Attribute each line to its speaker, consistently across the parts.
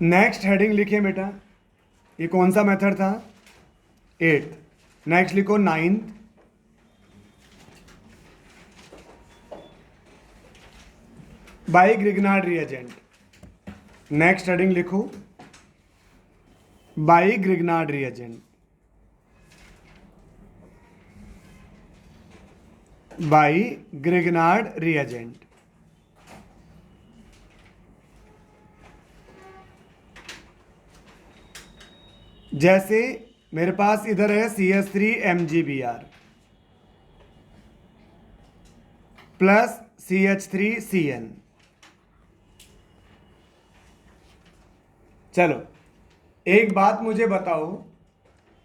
Speaker 1: Next heading लिखिए बेटा, ये कौन सा मेथड था? 8th। नेक्स्ट लिखो 9th, by Grignard reagent. Next heading लिखो by Grignard reagent, by Grignard reagent. जैसे मेरे पास इधर है CH3MgBr प्लस CH3Cn। चलो एक बात मुझे बताओ,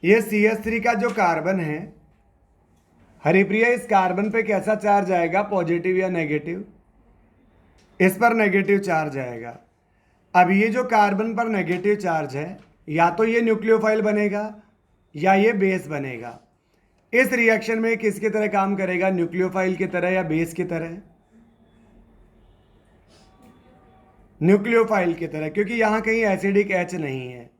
Speaker 1: ये CH3 का जो कार्बन है, हरिप्रिया, इस कार्बन पे कैसा चार्ज आएगा, पॉजिटिव या नेगेटिव? इस पर नेगेटिव चार्ज आएगा। अब ये जो कार्बन पर नेगेटिव चार्ज है, या तो ये न्यूक्लियोफाइल बनेगा या ये बेस बनेगा। इस रिएक्शन में किसकी तरह काम करेगा, न्यूक्लियोफाइल की तरह या बेस की तरह? न्यूक्लियोफाइल की तरह, क्योंकि यहां कहीं एसिडिक H नहीं है।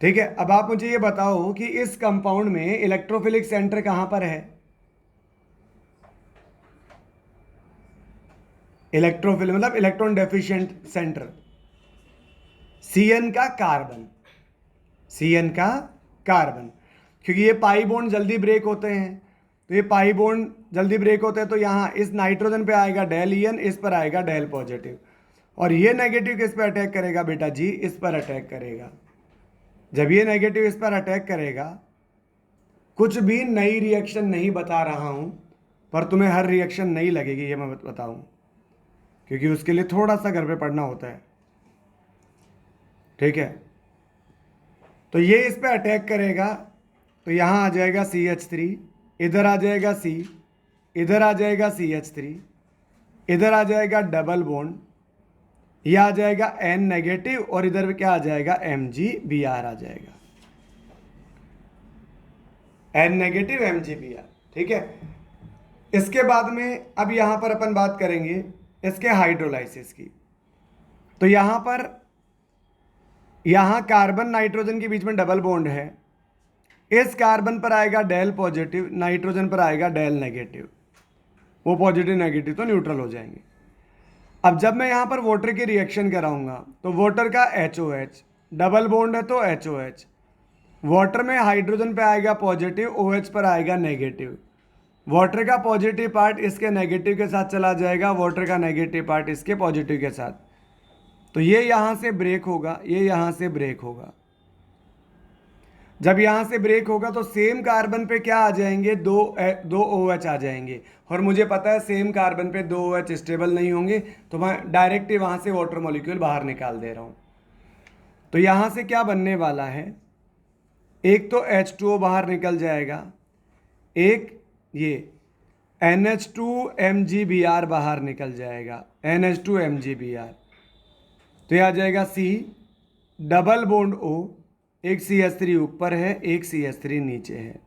Speaker 1: ठीक है, अब आप मुझे ये बताओ कि इस कंपाउंड में इलेक्ट्रोफिलिक सेंटर कहां पर है? इलेक्ट्रोफिल मतलब इलेक्ट्रॉन डेफिशिएंट सेंटर, Cn का कार्बन, Cn का कार्बन। क्योंकि ये पाई बॉन्ड जल्दी ब्रेक होते हैं, तो ये पाई बॉन्ड जल्दी ब्रेक होते हैं, तो यहाँ इस नाइट्रोजन पे आएगा डेल En, इस पर आएगा डेल पॉजिटिव। और ये नेगेटिव किस पर अटैक करेगा बेटा जी? इस पर अटैक करेगा। जब ये नेगेटिव इस पर अटैक करेगा, कुछ भी नई रिएक्शन नहीं बता रहा हूं, पर तुम्हें हर रिएक्शन नई लगेगी, ये मैं बताऊं, क्योंकि उसके लिए थोड़ा सा घर पे पढ़ना होता है। ठीक है, तो ये इस पर अटैक करेगा, तो यहां आ जाएगा CH3, इधर आ जाएगा C, इधर आ जाएगा CH3, इधर आ जाएगा डबल बॉन्ड, यह आ जाएगा N नेगेटिव, और इधर क्या आ जाएगा, MgBr आ जाएगा, N नेगेटिव MgBr। ठीक है, इसके बाद में अब यहां पर अपन बात करेंगे इसके हाइड्रोलाइसिस की। तो यहां कार्बन नाइट्रोजन के बीच में डबल बॉन्ड है, इस कार्बन पर आएगा डेल पॉजिटिव, नाइट्रोजन पर आएगा डेल नेगेटिव, वो पॉजिटिव नेगेटिव तो न्यूट्रल हो जाएंगे। अब जब मैं यहां पर वाटर की रिएक्शन कराऊंगा, तो वाटर का HOH, डबल बॉन्ड है तो HOH, वाटर में हाइड्रोजन पे आएगा पॉजिटिव, OH पर आएगा नेगेटिव, वाटर का पॉजिटिव पार्ट इसके नेगेटिव के साथ चला जाएगा, वाटर का नेगेटिव पार्ट इसके पॉजिटिव के साथ, तो ये यहां से ब्रेक होगा, ये यहां से ब्रेक होगा। जब यहां से ब्रेक होगा तो सेम कार्बन पे क्या आ जाएंगे, दो OH आ जाएंगे, और मुझे पता है सेम कार्बन पे दो OH स्टेबल नहीं होंगे, तो मैं डायरेक्ट ही वहां से वाटर मॉलिक्यूल बाहर निकाल दे रहा हूं। तो यहां से क्या बनने वाला है, एक तो H2O बाहर निकल जाएगा, एक ये NH2MgBr बाहर निकल जाएगा, NH2MgBr। तो ये आ जाएगा C, डबल बॉन्ड O, एक CH3 ऊपर है, एक CH3 नीचे है।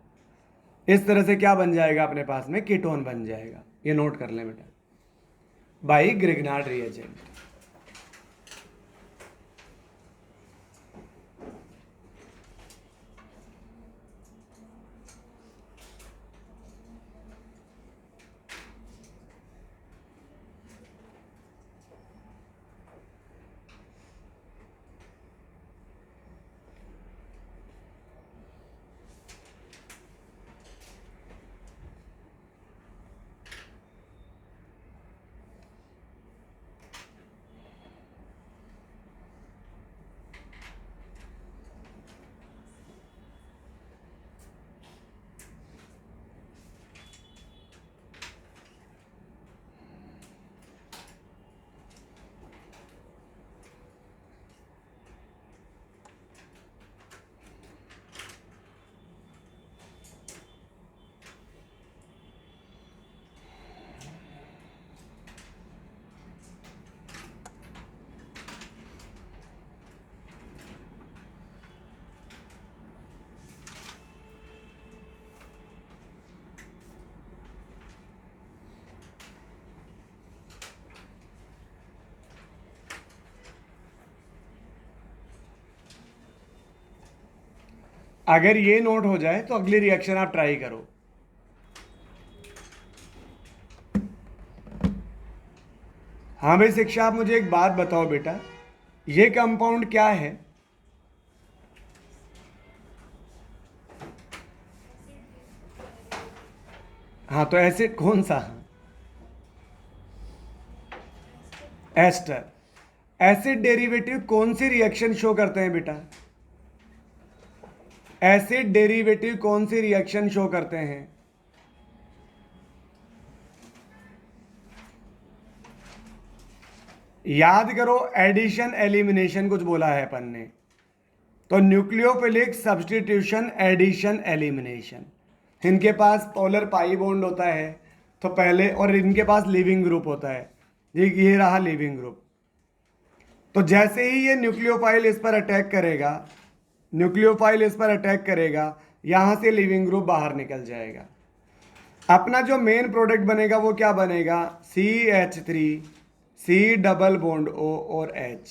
Speaker 1: इस तरह से क्या बन जाएगा अपने पास में, कीटोन बन जाएगा। ये नोट कर लें बेटा, बाई ग्रिग्नार्ड रिएजेंट। अगर ये नोट हो जाए तो अगली रिएक्शन आप ट्राई करो। हाँ भाई शिक्षा, आप मुझे एक बात बताओ बेटा, ये कंपाउंड क्या है? हाँ तो एसिड कौन सा? एस्टर। एसिड डेरिवेटिव कौन सी रिएक्शन शो करते हैं बेटा? एसिड डेरिवेटिव कौन सी रिएक्शन शो करते हैं? याद करो, एडिशन एलिमिनेशन कुछ बोला है अपन ने, तो न्यूक्लियोफिलिक सब्स्टिट्यूशन, एडिशन, एलिमिनेशन। इनके पास पोलर पाई बॉन्ड होता है तो पहले, और इनके पास लिविंग ग्रुप होता है, ये रहा लिविंग ग्रुप। तो जैसे ही ये न्यूक्लियोफाइल इस पर अटैक करेगा, न्यूक्लियोफाइल इस पर अटैक करेगा, यहां से लिविंग ग्रुप बाहर निकल जाएगा। अपना जो मेन प्रोडक्ट बनेगा वो क्या बनेगा? CH3, C double bond O और H,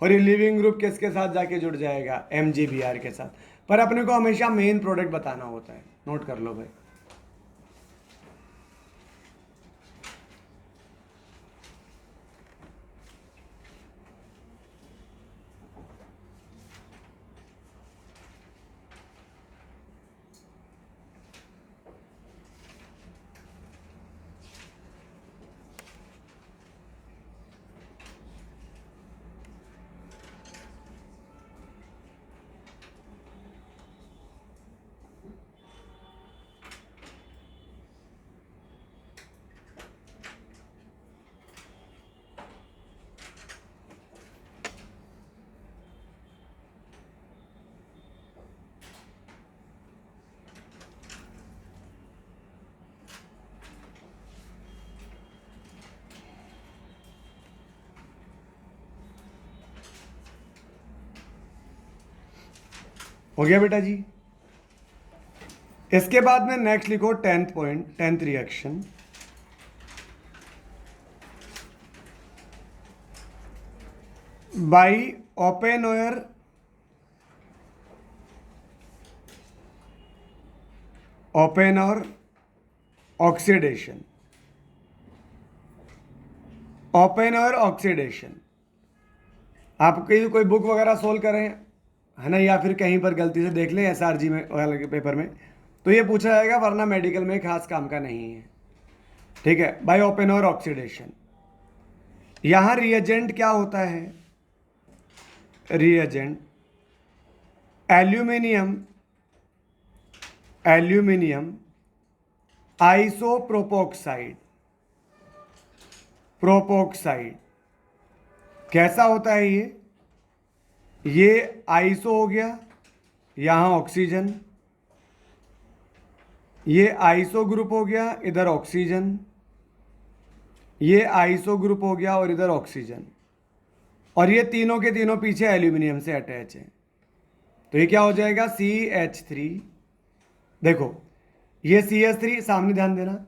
Speaker 1: और ये लिविंग ग्रुप किसके साथ जाके जुड़ जाएगा? MgBr के साथ। पर अपने को हमेशा मेन प्रोडक्ट बताना होता है, नोट कर लो भाई। हो गया बेटा जी। इसके बाद में नेक्स्ट लिखो 10th point, 10th reaction. By Oppenauer oxidation, Oppenauer oxidation. आप कहीं कोई बुक वगैरह सोल्व करें है ना, या फिर कहीं पर गलती से देख लें SRG में वाले के पेपर में, तो ये पूछा जाएगा, वरना मेडिकल में खास काम का नहीं है। ठीक है, बाय ओपेनहेयर ऑक्सीडेशन। यहां रिएजेंट क्या होता है? Reagent aluminium आइसोप्रोपोक्साइड। प्रोपोक्साइड कैसा होता है ये आइसो हो गया, यहां ऑक्सीजन, ये आइसो ग्रुप हो गया, इधर ऑक्सीजन, ये आइसो ग्रुप हो गया और इधर ऑक्सीजन, और ये तीनों के तीनों पीछे एल्यूमिनियम से अटैच है। तो ये क्या हो जाएगा? CH3। देखो ये CH3, सामने ध्यान देना,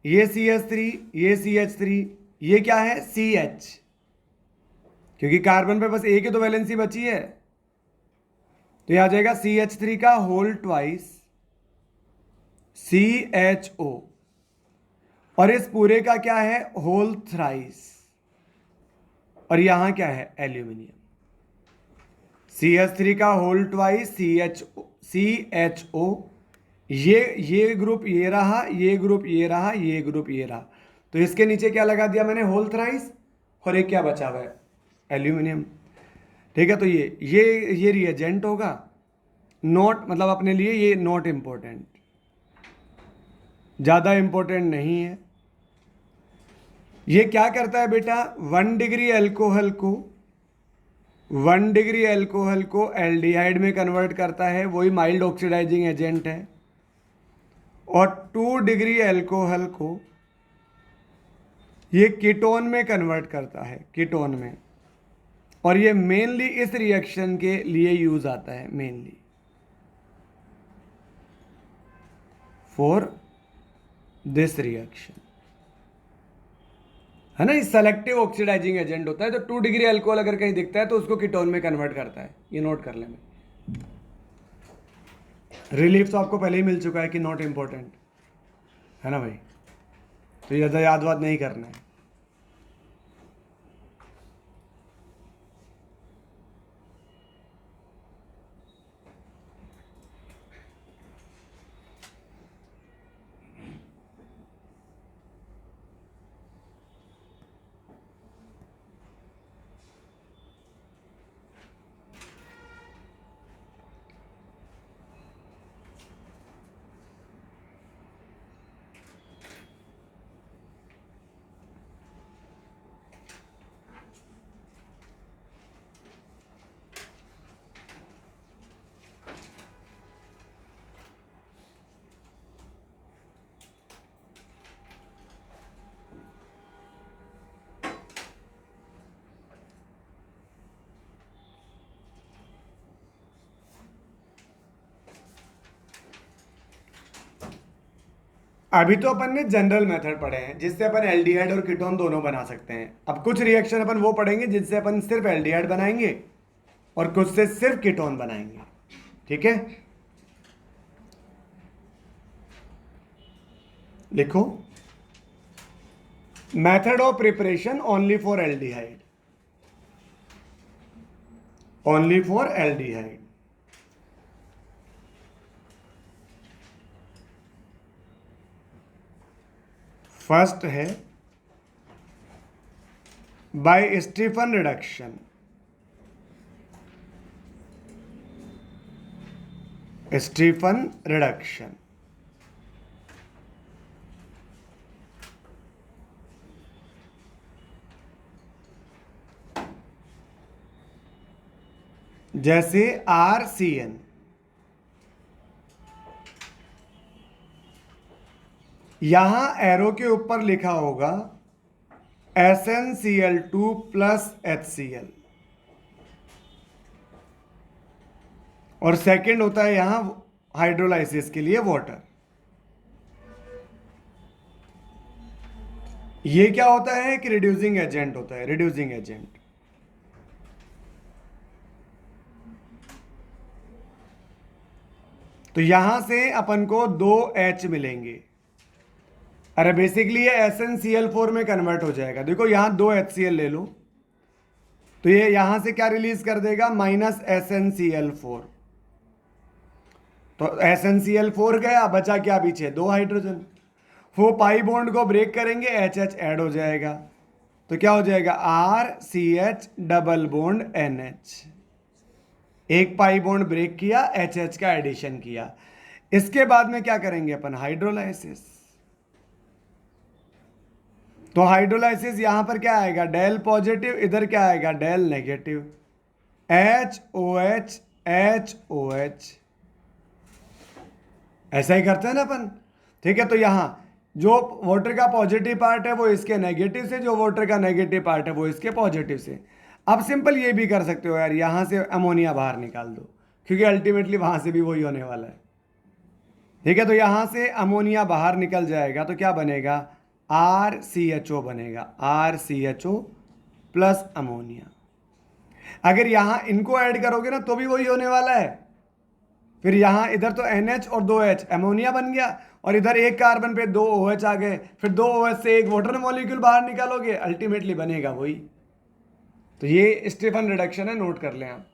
Speaker 1: ये CH3, ये CH3, ये क्या है? CH, क्योंकि कार्बन पे बस एक ही तो वैलेंसी बची है, तो ये आ जाएगा CH3 का होल ट्वाइस CHO, और इस पूरे का क्या है? होल थ्राइस, और यहां क्या है? एल्यूमिनियम। CH3 का होल ट्वाइस CHO, ये ग्रुप ये रहा, ये ग्रुप ये रहा, ये ग्रुप ये रहा, तो इसके नीचे क्या लगा दिया मैंने? होल थ्राइस, और एक क्या बचा हुआ है? एल्यूमिनियम। ठीक है, तो ये रिएजेंट होगा, नॉट, मतलब अपने लिए ये नॉट इंपॉर्टेंट, ज़्यादा इंपॉर्टेंट नहीं है। ये क्या करता है बेटा? 1 डिग्री अल्कोहल को एल्डिहाइड में कन्वर्ट करता है, वही माइल्ड ऑक्सीडाइजिंग एजेंट है। और 2 डिग्री अल्कोहल को ये कीटोन में कन्वर्ट करता है, कीटोन में, और ये मेनली इस रिएक्शन के लिए यूज आता है, मेनली फॉर दिस रिएक्शन, है ना। ये सेलेक्टिव ऑक्सीडाइजिंग एजेंट होता है, तो 2 डिग्री अल्कोहल अगर कहीं दिखता है तो उसको कीटोन में कन्वर्ट करता है, ये नोट कर लें। रिलीफ तो आपको पहले ही मिल चुका है कि नॉट इम्पोर्टेंट, है ना भाई? तो ज़्यादा याद वाद नहीं करना है। अभी तो अपन ने जनरल मेथड पढ़े हैं जिससे अपन एल्डिहाइड और कीटोन दोनों बना सकते हैं। अब कुछ रिएक्शन अपन वो पढ़ेंगे जिससे अपन सिर्फ एल्डिहाइड बनाएंगे और कुछ से सिर्फ कीटोन बनाएंगे। ठीक है, लिखो method of preparation only for aldehyde, only for aldehyde. First है by Stephen reduction, Stephen reduction. जैसे RCN, यहां एरो के ऊपर लिखा होगा SnCl2 प्लस HCl, और सेकंड होता है यहां हाइड्रोलाइसिस के लिए वाटर। ये क्या होता है कि रिड्यूसिंग एजेंट होता है, रिड्यूसिंग एजेंट। तो यहां से अपन को 2H मिलेंगे। अरे बेसिकली ये SnCl4 में कन्वर्ट हो जाएगा। देखो यहां 2HCl ले लो तो ये यहां से क्या रिलीज कर देगा, माइनस SnCl4। तो SnCl4 गया, बचा क्या पीछे, 2 हाइड्रोजन। वो पाई बॉन्ड को ब्रेक करेंगे, HH ऐड हो जाएगा। तो क्या हो जाएगा, RCH डबल बॉन्ड NH। एक पाई बॉन्ड ब्रेक किया, HH का एडिशन किया। इसके बाद में क्या करेंगे अपन, हाइड्रोलाइसिस। तो हाइड्रोलाइसिस यहां पर क्या आएगा, डेल पॉजिटिव, इधर क्या आएगा, डेल नेगेटिव। HOH HOH, ऐसा ही करते हैं ना अपन। ठीक है, तो यहां जो वाटर का पॉजिटिव पार्ट है वो इसके नेगेटिव से, जो वाटर का नेगेटिव पार्ट है वो इसके पॉजिटिव से। अब सिंपल ये भी कर सकते हो यार, यहां से अमोनिया बाहर निकाल दो, क्योंकि अल्टीमेटली वहां से भी वही होने वाला है। ठीक है, तो यहां से अमोनिया बाहर निकल जाएगा तो क्या बनेगा, RCHO बनेगा, RCHO प्लस अमोनिया। अगर यहां इनको ऐड करोगे ना तो भी वही होने वाला है। फिर यहां इधर तो NH और 2H अमोनिया बन गया, और इधर एक कार्बन पे 2 OH आ गए, फिर 2 OH से एक वाटर मॉलिक्यूल बाहर निकालोगे, अल्टीमेटली बनेगा वही। तो ये स्टीफन रिडक्शन है, नोट कर लें आप।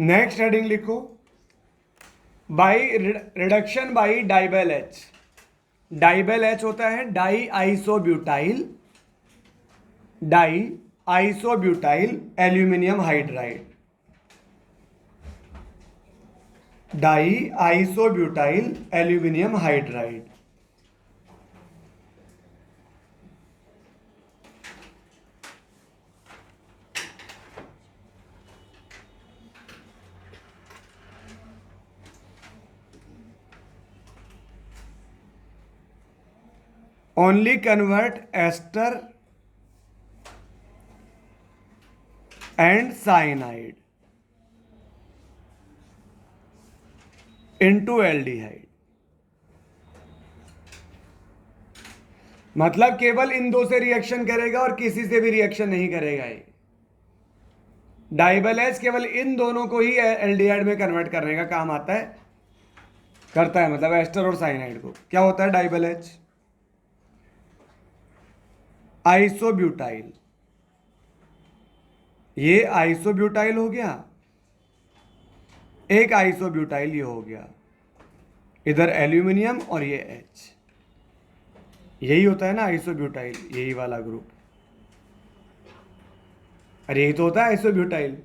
Speaker 1: नेक्स्ट हेडिंग लिखो, by reduction by DIBAL H. DIBAL H होता है diisobutyl, diisobutyl aluminium hydride, diisobutyl aluminium hydride. only convert ester and cyanide into aldehyde। मतलब केवल इन दो से रिएक्शन करेगा और किसी से भी रिएक्शन नहीं करेगा ये। डाइबल एच केवल इन दोनों को ही एल्डिहाइड में कन्वर्ट करने का काम आता है, करता है, मतलब एस्टर और साइनाइड को। क्या होता है डाइबल एच? आइसोब्यूटाइल। ये आइसोब्यूटाइल हो गया, एक आइसोब्यूटाइल ये हो गया, इधर एल्यूमिनियम और ये एच। यही होता है ना आइसोब्यूटाइल, यही वाला ग्रुप। अरे यही तो होता है आइसोब्यूटाइल।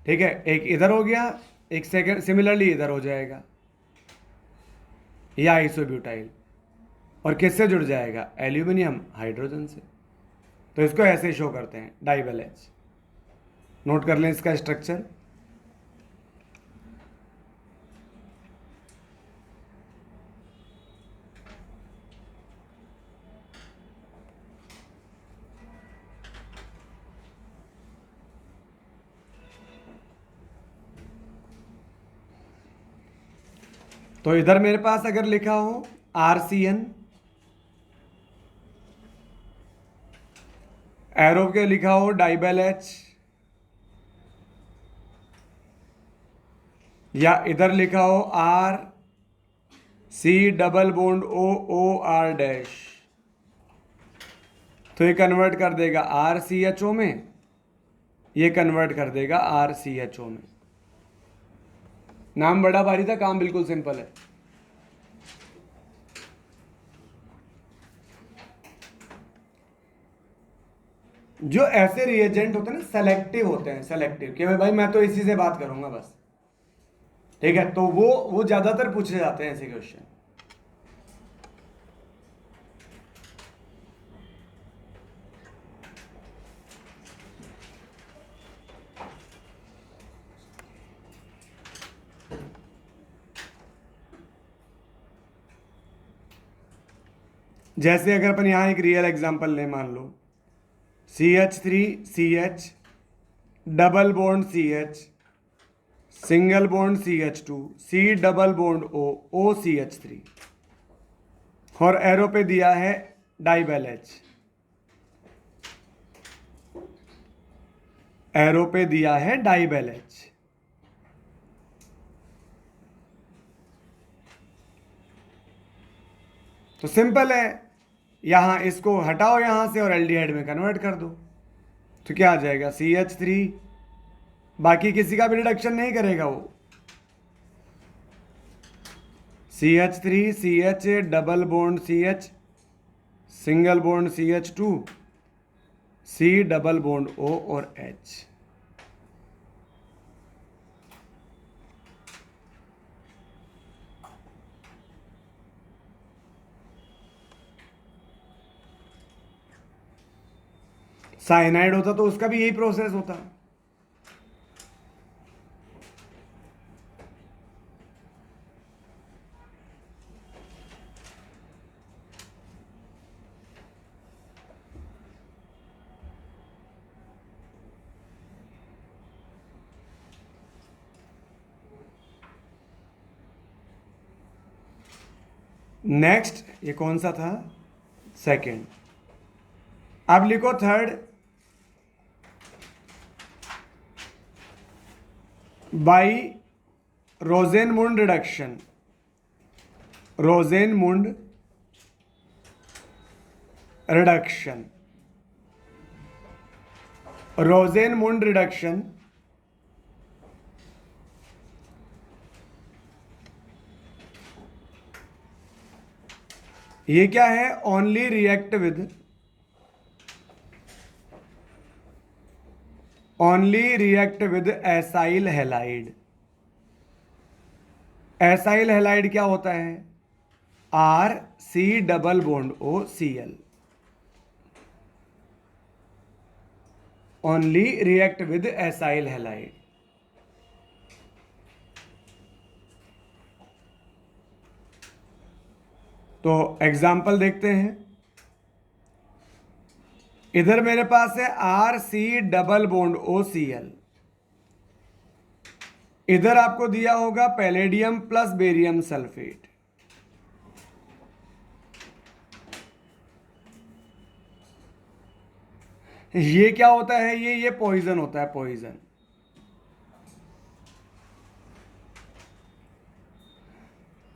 Speaker 1: ठीक है, एक इधर हो गया, एक सेकंड सिमिलरली इधर हो जाएगा, ये आइसोब्यूटाइल। और किससे जुड़ जाएगा? एल्यूमिनियम हाइड्रोजन से। तो इसको ऐसे शो करते हैं डाइबल एच। नोट कर लें इसका स्ट्रक्चर। तो इधर मेरे पास अगर लिखा हो RCN, एरो के लिखा हो डाइबल एच, या इधर लिखा हो RC डबल बॉन्ड OR-, तो ये कन्वर्ट कर देगा RCHO में, ये कन्वर्ट कर देगा RCHO में। नाम बड़ा भारी था, काम बिल्कुल सिंपल है। जो ऐसे रिएजेंट होते हैं ना, सेलेक्टिव होते हैं, सेलेक्टिव कि भाई मैं तो इसी से बात करूंगा बस, ठीक है, तो वो ज्यादातर पूछे जाते हैं ऐसे क्वेश्चन। जैसे अगर अपन यहां एक रियल एग्जांपल ले, मान लो CH3CH double bond CH single bond CH2 C double bond OCH3, और एरो पे दिया है डाइबल एच, एरो पे दिया है डाइबल एच। तो सिंपल है, यहां इसको हटाओ यहां से और एल्डिहाइड में कन्वर्ट कर दो, तो क्या आ जाएगा CH3, बाकी किसी का भी रिडक्शन नहीं करेगा वो, CH3CH double bond CH single bond CH2 C double bond O और H। साइनाइड होता तो उसका भी यही प्रोसेस होता। नेक्स्ट ये कौन सा था? सेकंड। अब लिखो third, by Rosenmund reduction, Rosenmund reduction, Rosenmund reduction ये क्या है, only react with, only react with acyl halide. Acyl halide क्या होता है, R C double bond O C L, only react with acyl halide. तो example देखते हैं। इधर मेरे पास है R C double bond O C L, इधर आपको दिया होगा पैलेडियम प्लस बेरियम सल्फेट। ये क्या होता है, ये पॉइजन होता है, पॉइजन।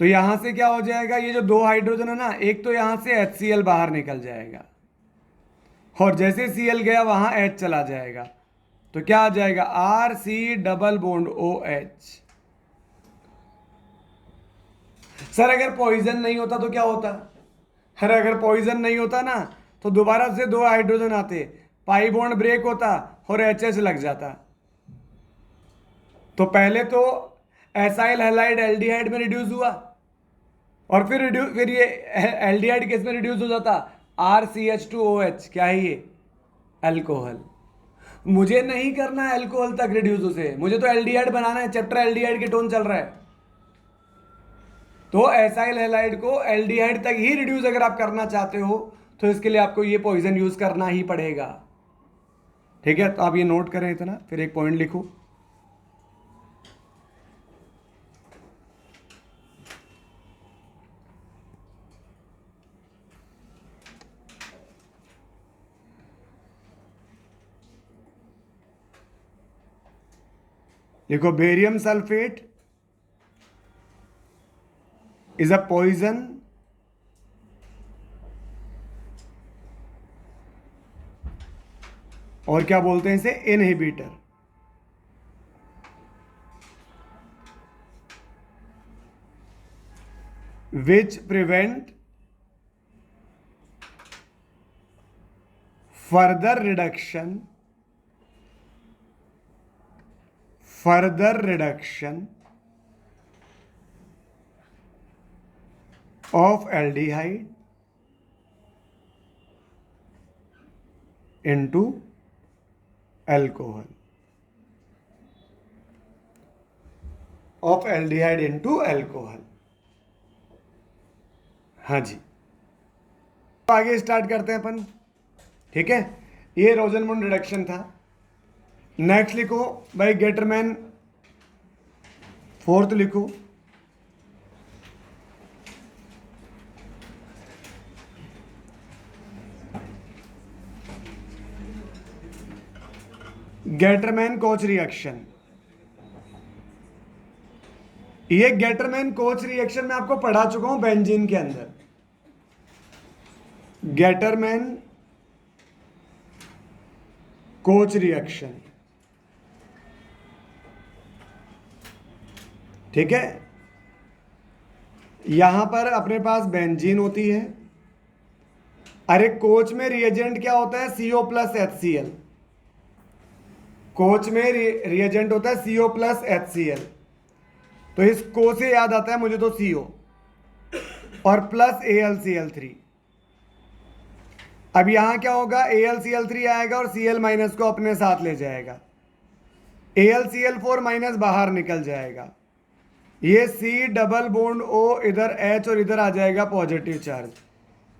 Speaker 1: तो यहां से क्या हो जाएगा, ये जो दो हाइड्रोजन है ना, एक तो यहां से HCl बाहर निकल जाएगा, और जैसे Cl गया वहां H चला जाएगा, तो क्या आ जाएगा, R C double bond O H. Sir अगर पॉइजन नहीं होता तो क्या होता, अगर पॉइजन नहीं होता ना, तो दोबारा से दो हाइड्रोजन आते, पाई बॉन्ड ब्रेक होता और HH लग जाता। तो पहले तो एसाइल हैलाइड एल्डिहाइड में रिड्यूस हुआ, और फिर ये एल्डिहाइड किस में रिड्यूस हो जाता, RCH2OH। क्या है ये, अल्कोहल। मुझे नहीं करना है अल्कोहल तक रिड्यूस उसे, मुझे तो एल्डिहाइड बनाना है, चैप्टर एल्डिहाइड की टोन चल रहा है। तो एसाइल हैलाइड को एल्डिहाइड तक ही रिड्यूस अगर आप करना चाहते हो, तो इसके लिए आपको ये पॉइजन यूज करना ही पड़ेगा। ठीक है, तो आप ये नोट करें इतना, फिर एक पॉइंट लिखो। देखो, barium sulphate is a poison और क्या बोलते हैं इसे, inhibitor. Which prevent further reduction of aldehyde into alcohol, of aldehyde into alcohol। हाँ जी, तो आगे स्टार्ट करते हैं अपन। ठीक है, ये रोजनमुंड रिडक्शन था। नेक्स्ट लिखो भाई, गेटरमैन फोर्थ लिखो। गेटरमैन कोच रिएक्शन, ये गेटरमैन कोच रिएक्शन मैं आपको पढ़ा चुका हूं बेंजीन के अंदर। गेटरमैन कोच रिएक्शन, ठीक है। यहां पर अपने पास बेंजीन होती है। अरे कोच में रिएजेंट क्या होता है, CO प्लस HCl। कोच में रिएजेंट होता है CO प्लस HCl। तो इस को से याद आता है मुझे तो CO और प्लस AlCl3। अब यहां क्या होगा, AlCl3 आएगा और Cl माइनस को अपने साथ ले जाएगा, AlCl4 माइनस बाहर निकल जाएगा, ये C डबल बॉन्ड O इधर H और इधर आ जाएगा पॉजिटिव चार्ज।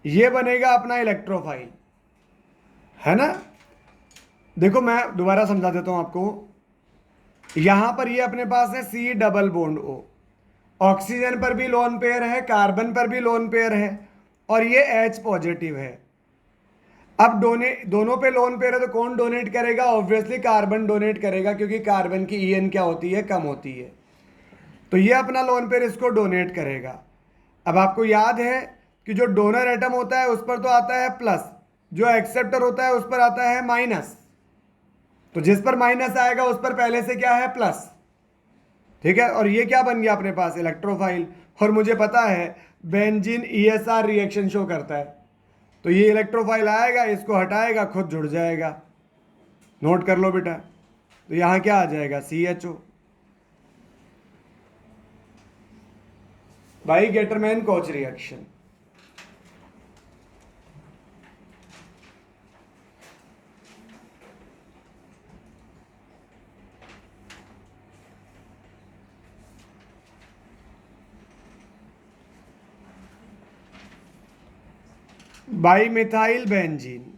Speaker 1: ये बनेगा अपना इलेक्ट्रोफाइल, है ना। देखो मैं दोबारा समझा देता हूं आपको। यहां पर ये अपने पास है C double bond O, oxygen पर भी लोन पेयर है, कार्बन पर भी लोन पेयर है, और ये H पॉजिटिव है। अब दोनों पे लोन पेयर है तो कौन डोनेट करेगा, ऑब्वियसली कार्बन डोनेट करेगा, क्योंकि कार्बन की EN क्या होती है, कम होती है। तो ये अपना लोन पेयर इसको डोनेट करेगा। अब आपको याद है कि जो डोनर एटम होता है उस पर तो आता है प्लस, जो एक्सेप्टर होता है उस पर आता है माइनस। तो जिस पर माइनस आएगा उस पर पहले से क्या है, प्लस। ठीक है, और ये क्या बन गया अपने पास, इलेक्ट्रोफाइल। और मुझे पता है बेंजीन ESR रिएक्शन शो करता है। तो ये इलेक्ट्रोफाइल आएगा, इसको हटाएगा, खुद जुड़ जाएगा। नोट कर लो बेटा। तो यहां क्या आ जाएगा, CHO। भाई Gattermann Koch reaction. By methyl benzene.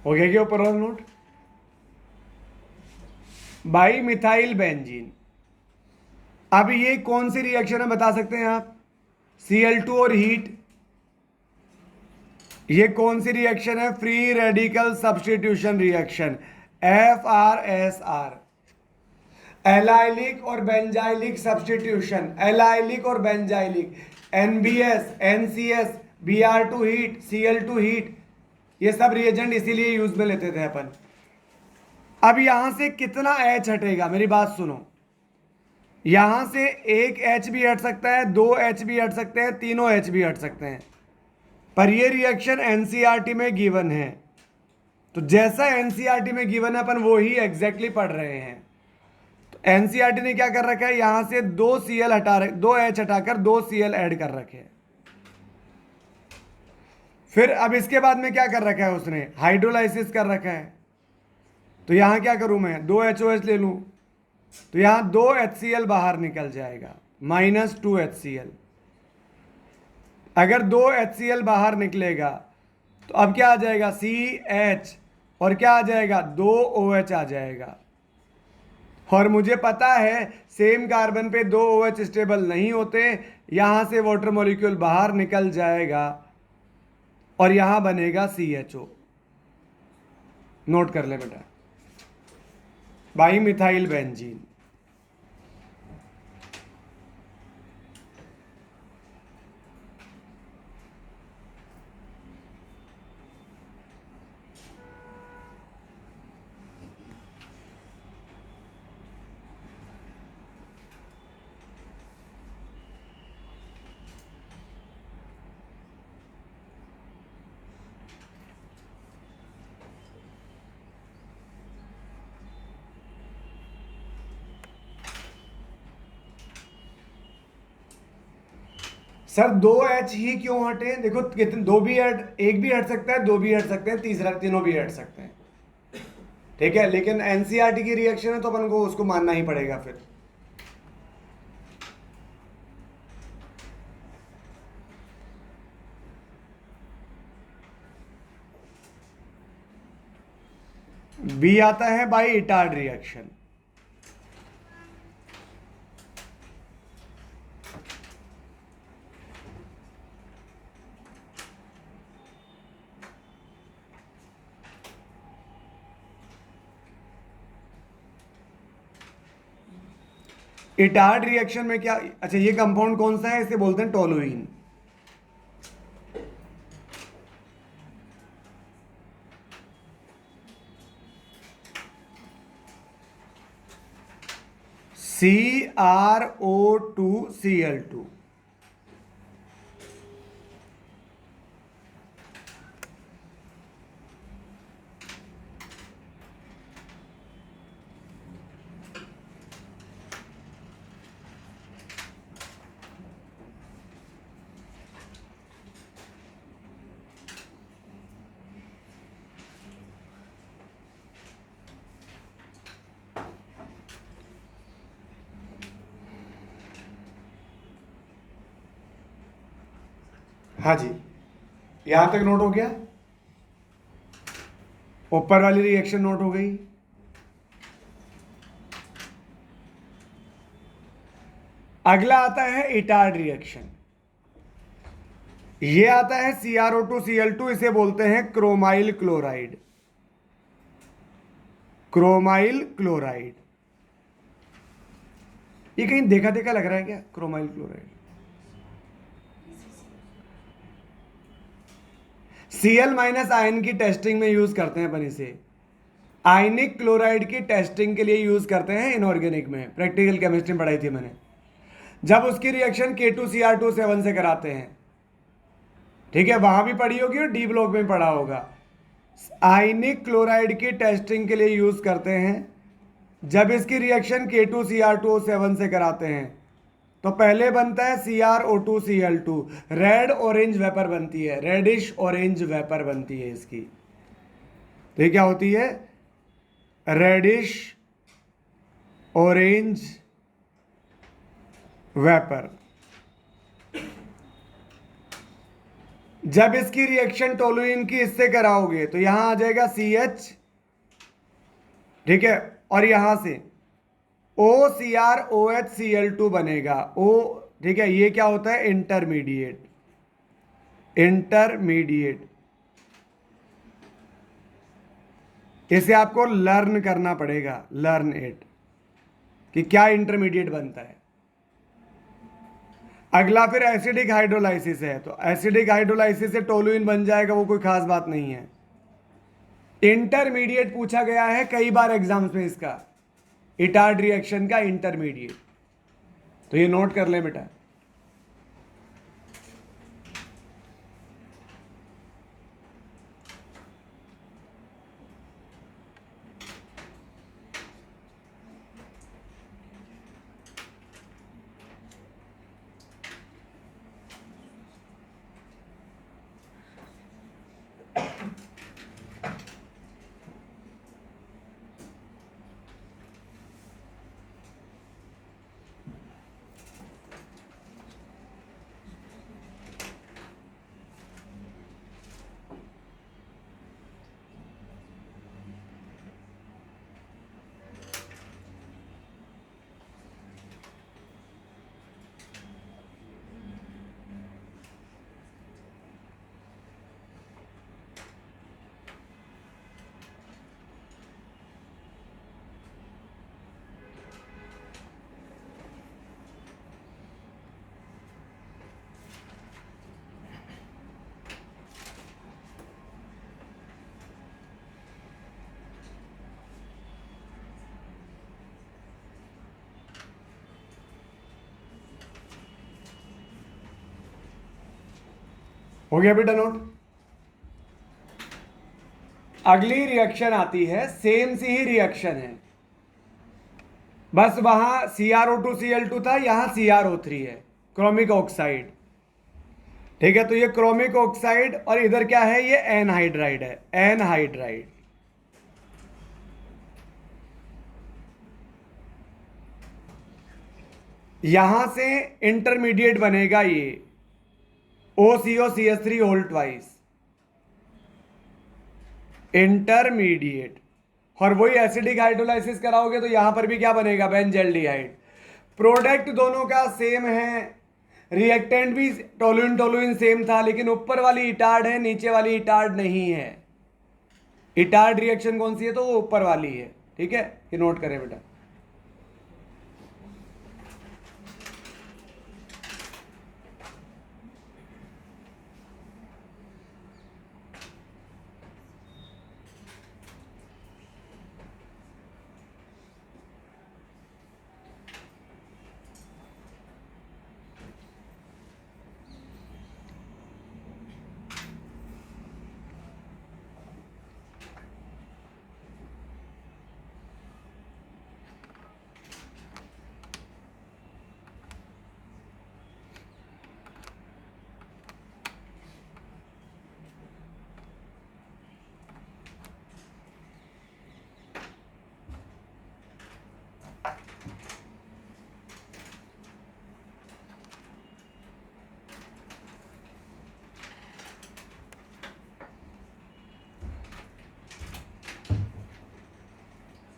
Speaker 1: हो गया क्या ऊपर वाला नोट? By methyl benzene. अब ये कौन सी रिएक्शन है बता सकते हैं आप? Cl2 और हीट। ये कौन सी रिएक्शन है? Free radical substitution reaction, FRSR। Allylic और बेंजाइलिक सब्स्टिट्यूशन, एलाइलिक और benzylic, NBS, NCS, Br2 heat, Cl2 heat, ये सब रिएजेंट इसीलिए यूज में लेते थे अपन। अब यहां से कितना H हटेगा, मेरी बात सुनो। यहां से एक H भी हट सकता है, दो H भी हट सकते हैं, तीनों H भी हट सकते हैं, पर ये रिएक्शन NCERT में गिवन है। तो जैसा NCERT में गिवन है अपन वो ही एग्जैक्टली पढ़ रहे हैं। तो NCERT ने क्या कर रखा है, यहां से दो Cl हटा रहे, दो H हटाकर दो Cl ऐड कर रखे। फिर अब इसके बाद में क्या कर रखा है उसने, हाइड्रोलाइसिस कर रखा है। तो यहां क्या करूं मैं, दो HOH ले लूं, तो यहां दो HCl बाहर निकल जाएगा, -2 HCl। अगर दो HCl बाहर निकलेगा तो अब क्या आ जाएगा, CH, और क्या आ जाएगा, दो OH आ जाएगा। और मुझे पता है सेम कार्बन पे दो OH स्टेबल नहीं होते, यहां से वाटर मॉलिक्यूल बाहर निकल जाएगा और यहां बनेगा CHO। नोट कर ले बेटा, बाई मिथाइल बेंजीन। सर दो H ही क्यों हटे? देखो कितने, दो भी हट, एक भी हट सकता है, दो भी हट सकते हैं, तीसरा, तीनों भी हट सकते हैं, ठीक है। लेकिन NCERT की रिएक्शन है तो अपन को उसको मानना ही पड़ेगा। फिर B आता है by Etard reaction. Etard reaction में क्या, अच्छा ये कंपाउंड कौन सा है, इसे बोलते हैं टोलुइन। CrO2Cl2। हाँ जी, यहां तक नोट हो गया, ऊपर वाली रिएक्शन नोट हो गई। अगला आता है इटार्ड रिएक्शन। ये आता है CrO2Cl2, इसे बोलते हैं क्रोमाइल क्लोराइड। क्रोमाइल क्लोराइड, ये कहीं देखा देखा लग रहा है क्या, क्रोमाइल क्लोराइड? Cl- आयन की टेस्टिंग में यूज करते हैं अपन इसे। आयनिक क्लोराइड की टेस्टिंग के लिए यूज करते हैं इनऑर्गेनिक में, प्रैक्टिकल केमिस्ट्री में पढ़ाई थी मैंने, जब उसकी रिएक्शन K2Cr2 7 से कराते हैं। ठीक है, वहां भी पढ़ी होगी और डी ब्लॉक में पढ़ा होगा। आयनिक क्लोराइड की टेस्टिंग के लिए यूज करते हैं, जब इसकी रिएक्शन K2Cr2 7 से कराते हैं तो पहले बनता है CrO2Cl2, रेड ऑरेंज वेपर बनती है, रेडिश ऑरेंज वेपर बनती है इसकी। तो ये क्या होती है, रेडिश ऑरेंज वेपर। जब इसकी रिएक्शन टोलुइन की इससे कराओगे तो यहां आ जाएगा CH, ठीक है, और यहां से OCrOHCl2 बनेगा O। ठीक है, ये क्या होता है, इंटरमीडिएट। इंटरमीडिएट, इसे आपको लर्न करना पड़ेगा, लर्न इट, कि क्या इंटरमीडिएट बनता है। अगला फिर एसिडिक हाइड्रोलाइसिस है, तो एसिडिक हाइड्रोलाइसिस से टोलुइन बन जाएगा, वो कोई खास बात नहीं है। इंटरमीडिएट पूछा गया है कई बार एग्जाम्स में इसका, इटार्ड रिएक्शन का इंटरमीडिएट, तो ये नोट कर ले बेटा। हो गया बेटा नोट। अगली रिएक्शन आती है, सेम सी ही रिएक्शन है, बस वहां CrO2Cl2 था, यहां CrO3 है, क्रोमिक ऑक्साइड। ठीक है, तो ये क्रोमिक ऑक्साइड और इधर क्या है, ये एनहाइड्राइड है, एनहाइड्राइड। यहां से इंटरमीडिएट बनेगा ये OCOCH3 होल ट्वाइस, इंटरमीडिएट। और वही एसिडिक हाइड्रोलाइसिस कराओगे तो यहां पर भी क्या बनेगा, बेंजल्डिहाइड। प्रोडक्ट दोनों का सेम है, रिएक्टेंट भी टोलुइन टोलुइन सेम था, लेकिन ऊपर वाली इटार्ड है, नीचे वाली इटार्ड नहीं है। इटार्ड रिएक्शन कौन सी है, तो वो ऊपर वाली है। ठीक है, ये नोट करें बेटा।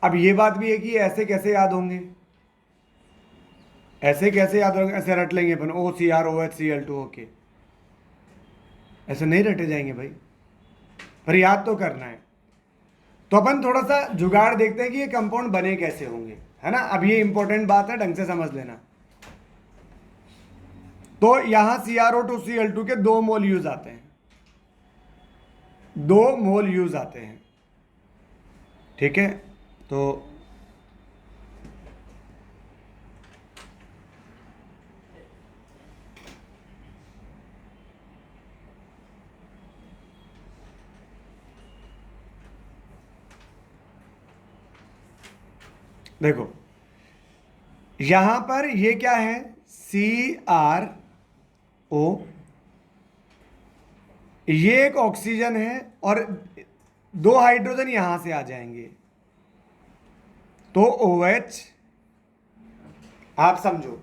Speaker 1: अब ये बात भी है कि ऐसे कैसे याद होंगे, ऐसे कैसे याद होंगे, ऐसे रट लेंगे अपन OCrOHCl2 ओके, ऐसे नहीं रटे जाएंगे भाई, पर याद तो करना है। तो अपन थोड़ा सा जुगाड़ देखते हैं कि ये कंपाउंड बने कैसे होंगे, है ना। अब ये इंपॉर्टेंट बात है, ढंग से समझ लेना। तो यहां CrO2Cl2 के 2 मोल यूज आते हैं, 2 मोल यूज आते हैं, ठीक है। तो देखो यहां पर ये क्या है, CrO, ये एक ऑक्सीजन है और 2 हाइड्रोजन यहां से आ जाएंगे, तो OH, आप समझो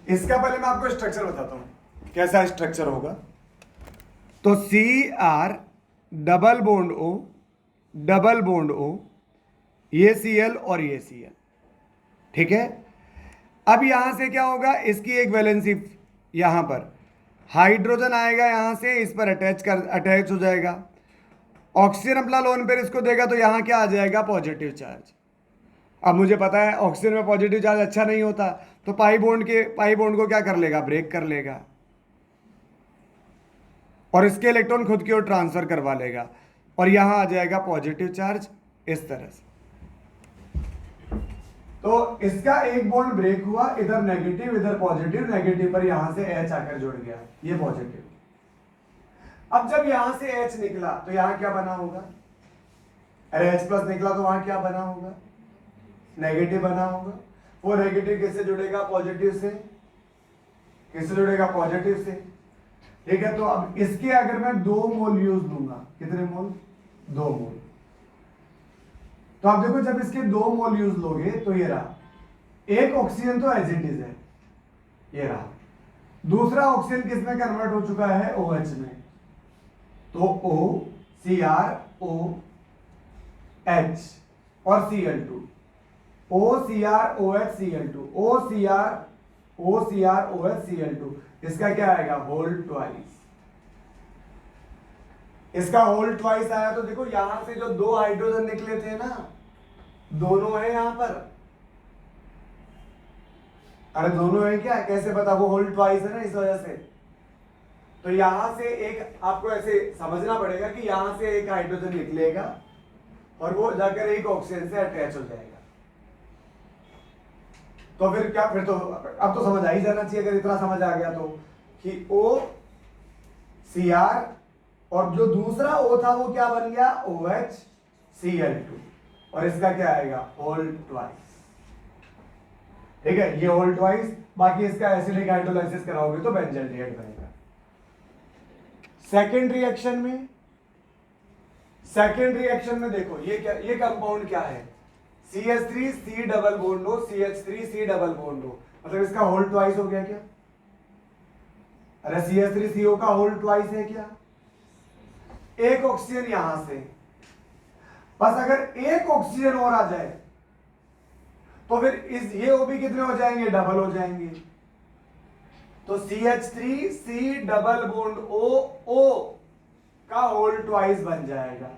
Speaker 1: इसका पहले मैं आपको स्ट्रक्चर बताता हूं कैसा स्ट्रक्चर होगा। तो Cr double bond O, double bond O, ये Cl और ये Cl, ठीक है। अब यहां से क्या होगा, इसकी एक वैलेंसी, यहां पर हाइड्रोजन आएगा, यहां से इस पर अटैच हो जाएगा, ऑक्सीजन अपना लोन पेयर इसको देगा, तो यहां क्या आ जाएगा, पॉजिटिव चार्ज। अब मुझे पता है ऑक्सीजन में पॉजिटिव चार्ज अच्छा नहीं होता, तो पाई बॉन्ड को क्या कर लेगा, ब्रेक कर लेगा और इसके इलेक्ट्रॉन खुद की ओर ट्रांसफर करवा लेगा, और यहां आ जाएगा पॉजिटिव चार्ज इस तरह से। तो इसका एक बॉन्ड ब्रेक हुआ, इधर नेगेटिव इधर पॉजिटिव, नेगेटिव पर यहां से H आकर जुड़ गया, ये पॉजिटिव। अब जब यहां से H निकला तो यहां क्या बना होगा, अरे H प्लस निकला तो वहां क्या बना होगा, नेगेटिव बना होगा। वो नेगेटिव किससे जुड़ेगा, पॉजिटिव से, किससे जुड़ेगा, पॉजिटिव से, ठीक है। तो अब इसके अगर मैं 2 मोल यूज लूंगा, कितने मोल, 2 मोल, तो आप देखो जब इसके 2 मोल यूज लोगे तो ये रहा, एक ऑक्सीजन तो एज इट इज है, ये रहा, दूसरा ऑक्सीजन किस में कन्वर्ट हो चुका है, OH में, तो OCrOH और Cl2, OCrOHCl2, OCrOHCl2, इसका क्या आएगा, होल ट्वाइस। इसका होल ट्वाइस आया तो देखो यहां से जो 2 हाइड्रोजन निकले थे ना, दोनों है यहां पर, अरे दोनों है क्या, कैसे पता, वो होल ट्वाइस है ना, इस वजह से। तो यहां से एक आपको ऐसे समझना पड़ेगा कि यहां से एक हाइड्रोजन निकलेगा और वो जाकर एक ऑक्सीजन से अटैच हो जाएगा। तो फिर क्या, फिर तो अब तो समझ आ ही जाना चाहिए, अगर इतना समझ आ गया तो, कि OCr और जो दूसरा O था वो क्या बन गया, OHCl2, और इसका क्या आएगा, होल ट्वाइस, ठीक है, ये होल ट्वाइस। बाकी इसका एसिडिक हाइड्रोलाइसिस कराओगे तो बेंजाल्डिहाइड बनेगा। सेकेंड रिएक्शन में देखो ये क्या, ये कंपाउंड क्या है, CH3C double bond O, CH3C double bond O, मतलब इसका होल ट्वाइस हो गया क्या, अरे CH3CO का होल ट्वाइस है क्या, एक ऑक्सीजन यहां से, बस अगर एक ऑक्सीजन और आ जाए तो फिर इस ये O भी कितने हो जाएंगे, डबल हो जाएंगे। तो CH3C डबल बॉन्ड O का होल ट्वाइस बन जाएगा,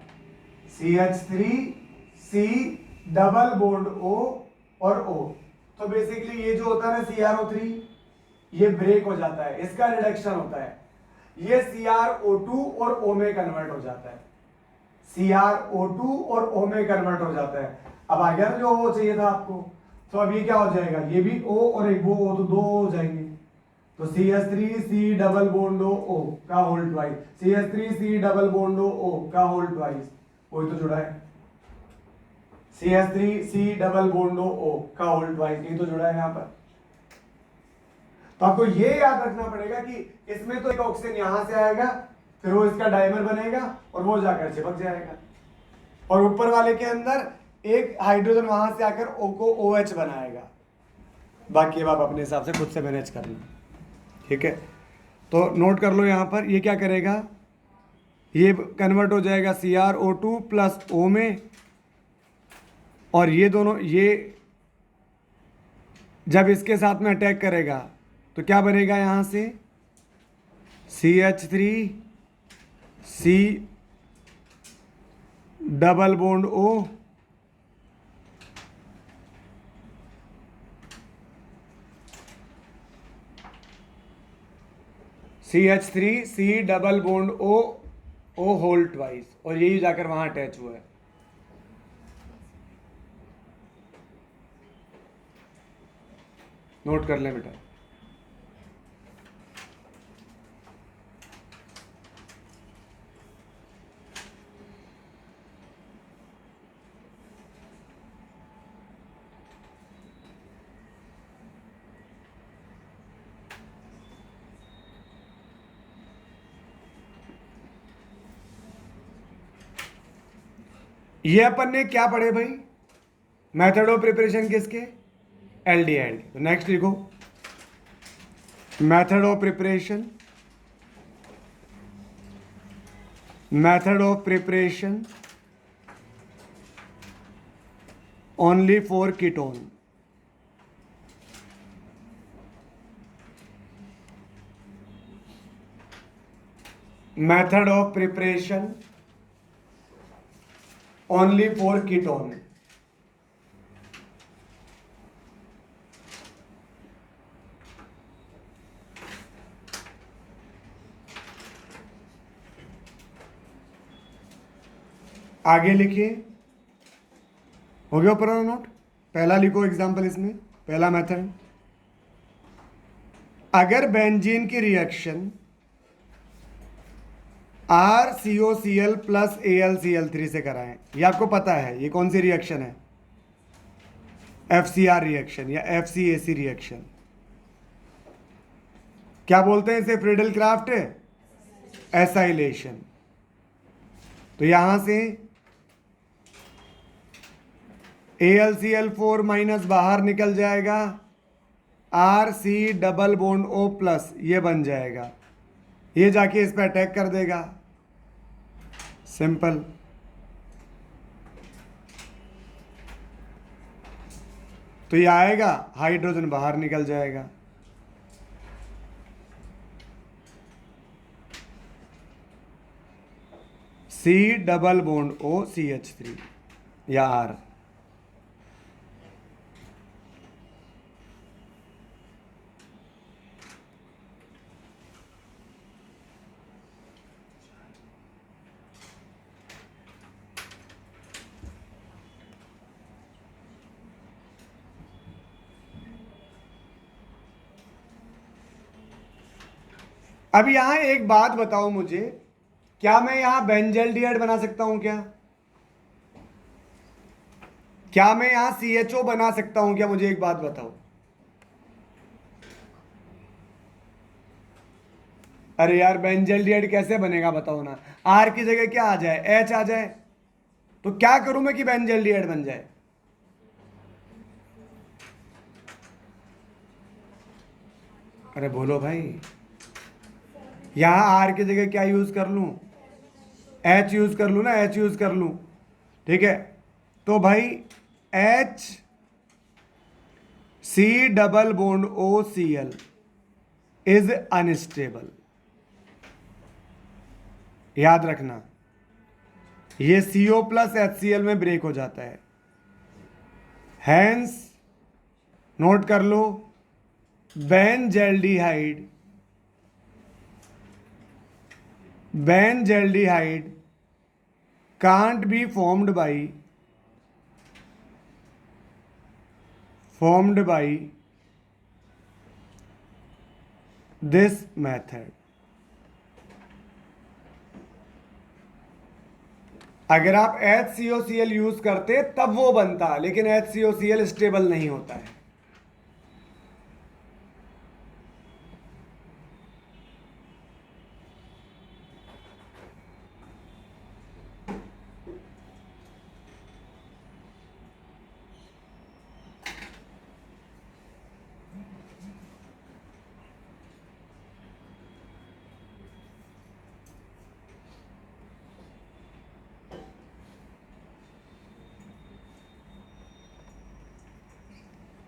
Speaker 1: CH3C डबल बॉन्ड O और O। तो बेसिकली ये जो होता है ना CrO3, ये ब्रेक हो जाता है, इसका रिडक्शन होता है, ये CrO2 और O में कन्वर्ट हो जाता है, CrO2 और O में कन्वर्ट हो जाता है। अब आ गया ना जो O चाहिए था आपको, तो अब ये क्या हो जाएगा, ये भी O और एक वो O, तो 2 हो जाएंगे। तो CH3C डबल बॉन्ड O का whole twice, CH3C double bond O का होल ट्वाइस, वही तो जुड़ा है, CH3C डबल बॉन्ड O का होल ट्वाइस, ये तो जुड़ा है यहाँ पर। तो आपको ये याद रखना पड़ेगा कि इसमें तो एक ऑक्सीजन यहां से आएगा, फिर वो इसका डाइमर बनेगा और वो जाकर चिपक जाएगा, और ऊपर वाले के अंदर एक हाइड्रोजन वहां से आकर O को OH बनाएगा। बाकी अब आप अपने हिसाब से खुद से मैनेज कर लें। ठीक है, तो नोट कर लो यहाँ पर, ये क्या करेगा, ये कन्वर्ट हो जाएगा CrO2 प्लस O में, और ये दोनों, ये जब इसके साथ में अटैक करेगा तो क्या बनेगा यहाँ से, CH3 C double bond O, CH3C double bond O whole twice, और यही जाकर वहां अटैच हुआ है। नोट कर लें बेटा। ये अपन ने क्या पढ़े भाई, मेथड ऑफ प्रिपरेशन किसके, एल्डिहाइड। तो नेक्स्ट लिखो, method of preparation, method of preparation only for ketone. Method of preparation only for ketone. आगे लिखिए, हो गया ऊपर वाला नोट। पहला लिखो एग्जांपल, इसमें पहला मेथड, अगर बेंजीन की रिएक्शन RCOCl प्लस AlCl3 से कराएं, ये आपको पता है ये कौन सी रिएक्शन है, FCR रिएक्शन या FCAC रिएक्शन। क्या बोलते हैं इसे, फ्रीडल क्राफ्ट एसाइलेशन। तो यहां से AlCl4 माइनस बाहर निकल जाएगा, RC double bond O plus ये बन जाएगा, ये जाके इस पर अटैक कर देगा, सिंपल। तो ये आएगा, हाइड्रोजन बाहर निकल जाएगा। C double bond O CH3 या R। अब यहां एक बात बताओ मुझे, क्या मैं यहां बेंजल्डिहाइड बना सकता हूं क्या, क्या मैं यहां CHO बना सकता हूं क्या, मुझे एक बात बताओ। अरे यार बेंजल्डिहाइड कैसे बनेगा बताओ ना, R की जगह क्या आ जाए, H आ जाए, तो क्या करूं मैं कि बेंजल्डिहाइड बन जाए। अरे बोलो भाई, यहां R की जगह क्या यूज कर लूं, H यूज कर लूं ना, H यूज कर लूं, ठीक है। तो भाई HC double bond OCl is unstable, याद रखना, ये CO प्लस HCl में ब्रेक हो जाता है, हैंस नोट कर लो, benzaldehyde can't be formed by this method। अगर आप HCOCl यूज करते तब वो बनता, लेकिन HCOCl स्टेबल नहीं होता है।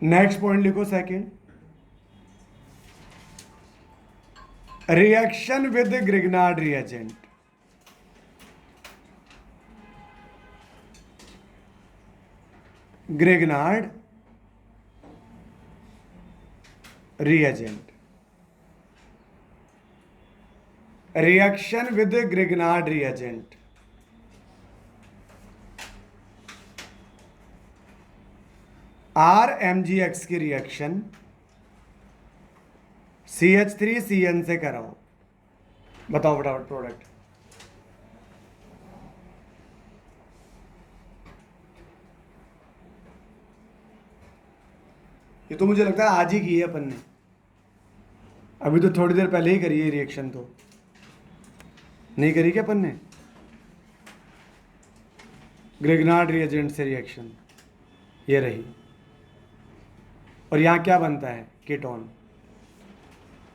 Speaker 1: नेक्स्ट पॉइंट लिखो second, reaction with Grignard reagent. Grignard reagent, reaction with the Grignard reagent, RMgx की रिएक्शन CH3CN से कराओ। बताओ फटाफट प्रोडक्ट। ये तो मुझे लगता है आज ही की है अपन ने, अभी तो थोड़ी देर पहले ही करी है रिएक्शन, तो नहीं करी क्या अपन ने? ग्रिग्नार्ड रिएजेंट से रिएक्शन ये रही, और यहाँ क्या बनता है? कीटोन।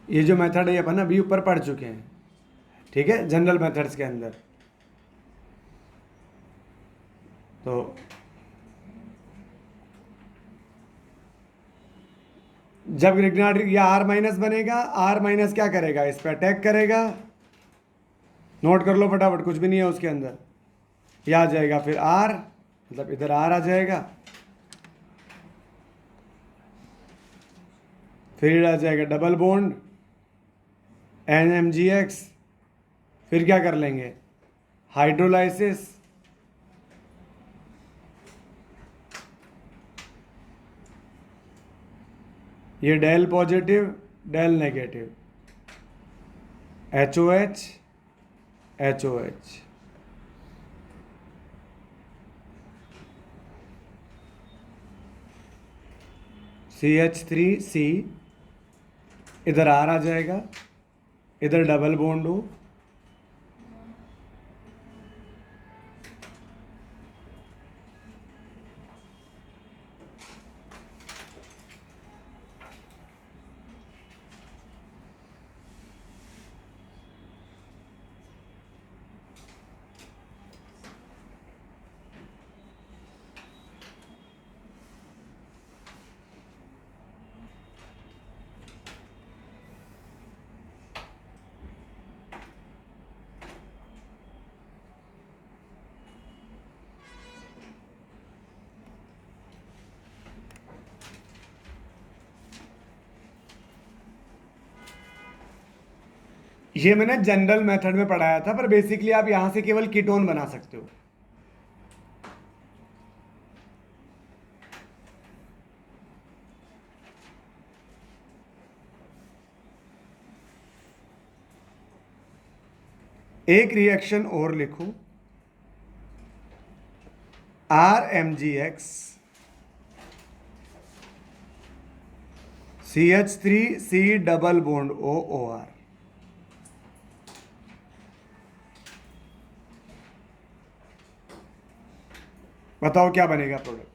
Speaker 1: ये जो मेथड है अपन अभी ऊपर पढ़ चुके हैं, ठीक है, जनरल मेथड्स के अंदर। तो जब ग्रिग्नार्ड या R माइनस बनेगा, R माइनस क्या करेगा? इस पर अटैक करेगा। नोट कर लो फटाफट, कुछ भी नहीं है उसके अंदर। ये आ जाएगा फिर R, मतलब इधर R आ जाएगा, फिर आ जाएगा डबल बॉन्ड NMgx, फिर क्या कर लेंगे? हाइड्रोलाइसिस, ये del positive del negative, HOH HOH, CH3C, इधर R आ जाएगा, इधर डबल बॉन्ड हो, ये मैंने जनरल मेथड में पढ़ाया था, पर बेसिकली आप यहां से केवल कीटोन बना सकते हो। एक रिएक्शन और लिखो, RMgx CH3C double bond OR। बताओ क्या बनेगा प्रोडक्ट?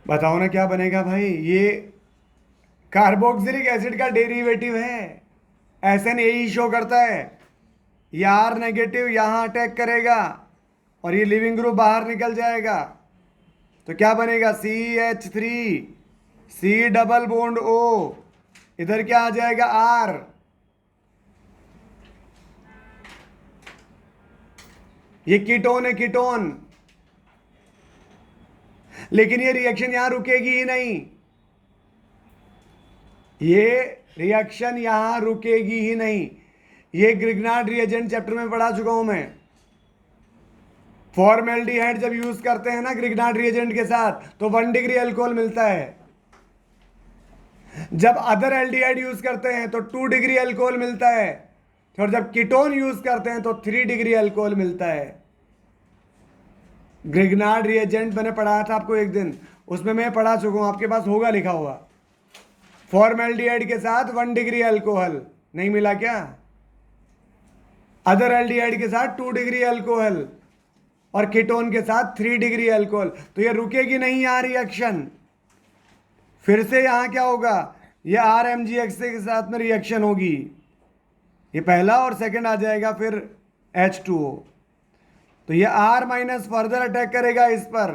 Speaker 1: बताओ ना क्या बनेगा भाई? ये कार्बोक्सिलिक एसिड का डेरिवेटिव है, SN यही शो करता है। ये R नेगेटिव यहां अटैक करेगा और ये लिविंग ग्रुप बाहर निकल जाएगा, तो क्या बनेगा? CH3C डबल बॉन्ड O, इधर क्या आ जाएगा? R। ये कीटोन है, कीटोन। लेकिन ये रिएक्शन यहां रुकेगी ही नहीं, ये रिएक्शन यहां रुकेगी ही नहीं। ये ग्रिग्नार्ड रिएजेंट चैप्टर में पढ़ा चुका हूं मैं। फॉर्मेल्डिहाइड जब यूज करते हैं ना ग्रिग्नार्ड रिएजेंट के साथ, तो 1 डिग्री अल्कोहल मिलता है। जब अदर एल्डिहाइड यूज करते हैं तो 2 डिग्री अल्कोहल मिलता है, और जब कीटोन यूज करते हैं तो 3 डिग्री अल्कोहल मिलता है। ग्रिग्नार्ड रिएजेंट मैंने पढ़ाया था आपको एक दिन, उसमें मैं पढ़ा चुका हूं, आपके पास होगा लिखा हुआ। फॉर्मेल्डिहाइड के साथ 1 डिग्री अल्कोहल, नहीं मिला क्या? अदर एल्डिहाइड के साथ 2 डिग्री अल्कोहल, और कीटोन के साथ 3 डिग्री अल्कोहल। तो ये रुकेगी नहीं यहां रिएक्शन। फिर से यहां क्या होगा, ये RMgX के साथ में रिएक्शन होगी, ये पहला और सेकंड आ जाएगा, फिर H2O। तो ये R माइनस फर्दर अटैक करेगा इस पर,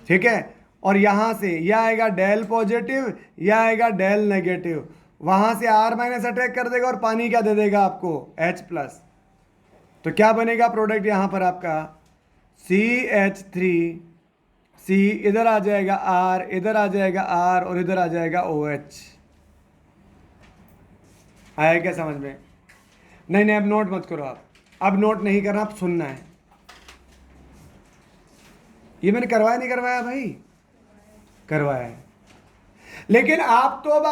Speaker 1: ठीक है। और यहां से यह आएगा डेल पॉजिटिव, यह आएगा डेल नेगेटिव, वहां से R माइनस अटैक कर देगा और पानी क्या दे देगा आपको, H प्लस। तो क्या बनेगा प्रोडक्ट यहां पर आपका, CH3, C इधर आ जाएगा R, इधर आ जाएगा R, और इधर आ जाएगा OH। आया क्या समझ में? नहीं नहीं, अब नोट मत करो आप, अब नोट नहीं करना, आप सुनना है। ये मैंने करवाया नहीं करवाया भाई? करवाया है। लेकिन आप तो अब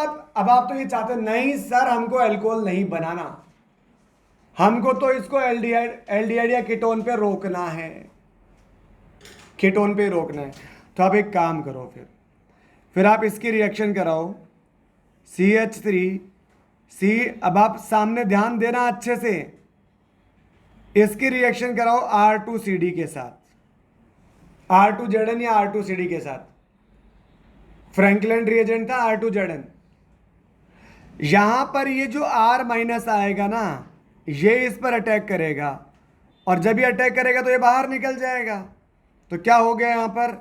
Speaker 1: आप तो ये चाहते नहीं सर हमको अल्कोहल नहीं बनाना, हमको तो इसको एल्डिहाइड या कीटोन पे रोकना है, कीटोन पे रोकना है। तो आप एक काम करो, फिर आप इसकी रिएक्शन कराओ, CH3 C। अब आप सामने ध्यान देना अच्छे से, इसकी रिएक्शन कराओ R2CD के साथ, R2Zn या R2CD के साथ। फ्रैंकलैंड रिएजेंट था R2Zn। यहां पर ये जो R माइनस आएगा ना, ये इस पर अटैक करेगा, और जब ये अटैक करेगा तो ये बाहर निकल जाएगा। तो क्या हो गया यहां पर,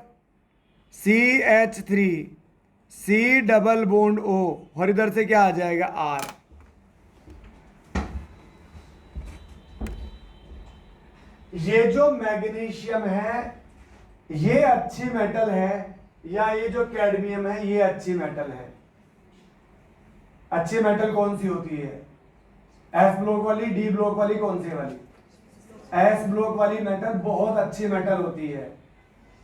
Speaker 1: CH3 C double bond O, और इधर से क्या आ जाएगा R। ये जो मैग्नीशियम है ये अच्छी मेटल है, या ये जो कैडमियम है ये अच्छी मेटल है? अच्छी मेटल कौन सी होती है, F ब्लॉक वाली, D ब्लॉक वाली, कौन सी वाली? S ब्लॉक वाली मेटल बहुत अच्छी मेटल होती है,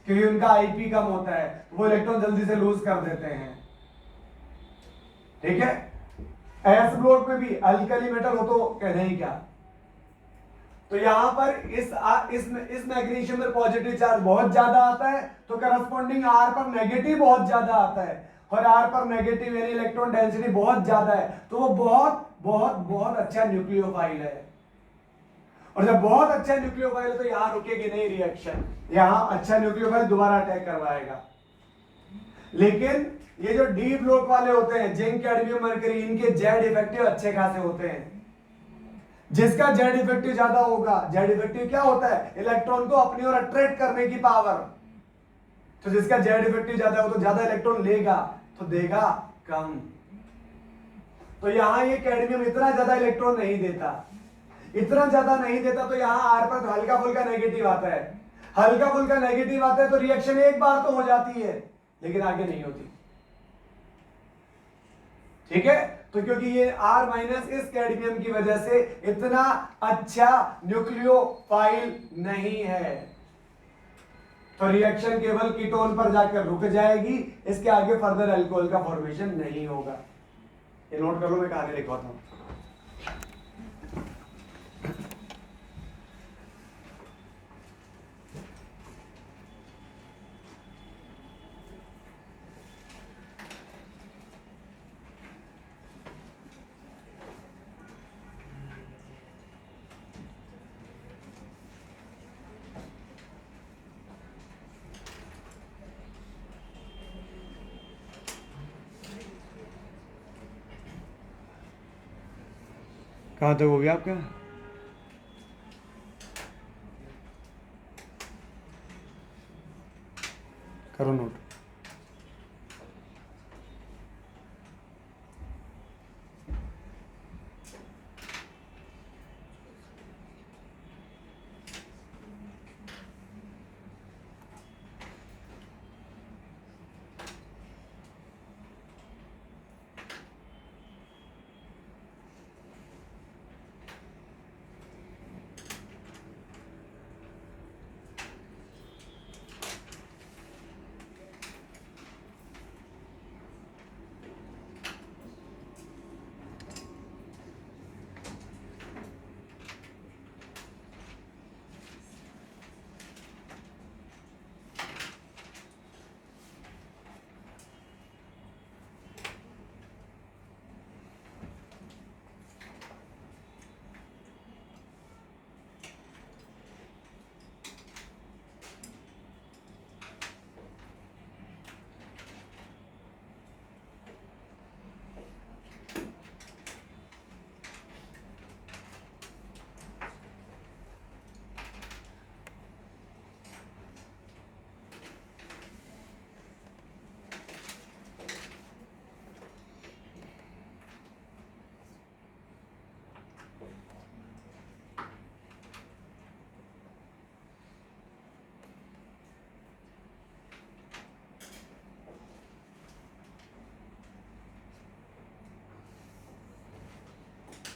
Speaker 1: क्योंकि उनका IP कम होता है, वो इलेक्ट्रॉन जल्दी से लूज कर देते हैं, ठीक है। S ब्लॉक में भी अल्कली मेटल हो तो कहना ही क्या। तो यहां पर इस मैग्नीशियम में पॉजिटिव चार्ज बहुत ज्यादा आता है, तो करस्पॉन्डिंग R पर नेगेटिव बहुत ज्यादा आता है, और R पर नेगेटिव यानी इलेक्ट्रॉन डेंसिटी बहुत ज्यादा है, तो वो बहुत बहुत बहुत अच्छा न्यूक्लियोफाइल है। और जब बहुत अच्छा न्यूक्लियोफाइल है तो यहां रुकेगी नहीं रिएक्शन, यहां अच्छा न्यूक्लियोफाइल दोबारा अटैक करवाएगा। लेकिन ये जो डी ब्लॉक वाले होते हैं, जिंक, कैडमियम, मरकरी, इनके जेड इफेक्टिव अच्छे खासे होते हैं। जिसका जेड इफेक्टिव ज्यादा होगा, जेड इफेक्टिव क्या होता है, इलेक्ट्रॉन को अपनी ओर अट्रैक्ट करने की पावर। तो जिसका जेड इफेक्टिव ज्यादा हो तो ज्यादा इलेक्ट्रॉन लेगा, तो देगा कम। तो यहां ये कैडमियम इतना ज्यादा इलेक्ट्रॉन नहीं देता, इतना ज्यादा नहीं देता, तो यहां आर पर तो हल्का फुल्का नेगेटिव आता है। हल्का फुल्का नेगेटिव आता है तो रिएक्शन एक बार तो हो जाती है, लेकिन आगे नहीं होती, ठीक है। तो क्योंकि ये R माइनस इस कैडमियम की वजह से इतना अच्छा न्यूक्लियोफाइल नहीं है, तो रिएक्शन केवल कीटोन पर जाकर रुक जाएगी, इसके आगे फर्दर अल्कोहल का फॉर्मेशन नहीं होगा। ये नोट कर लो, मैं कहानी लिखवाता हूं। कहां तक हो गया आपका? करो नोट।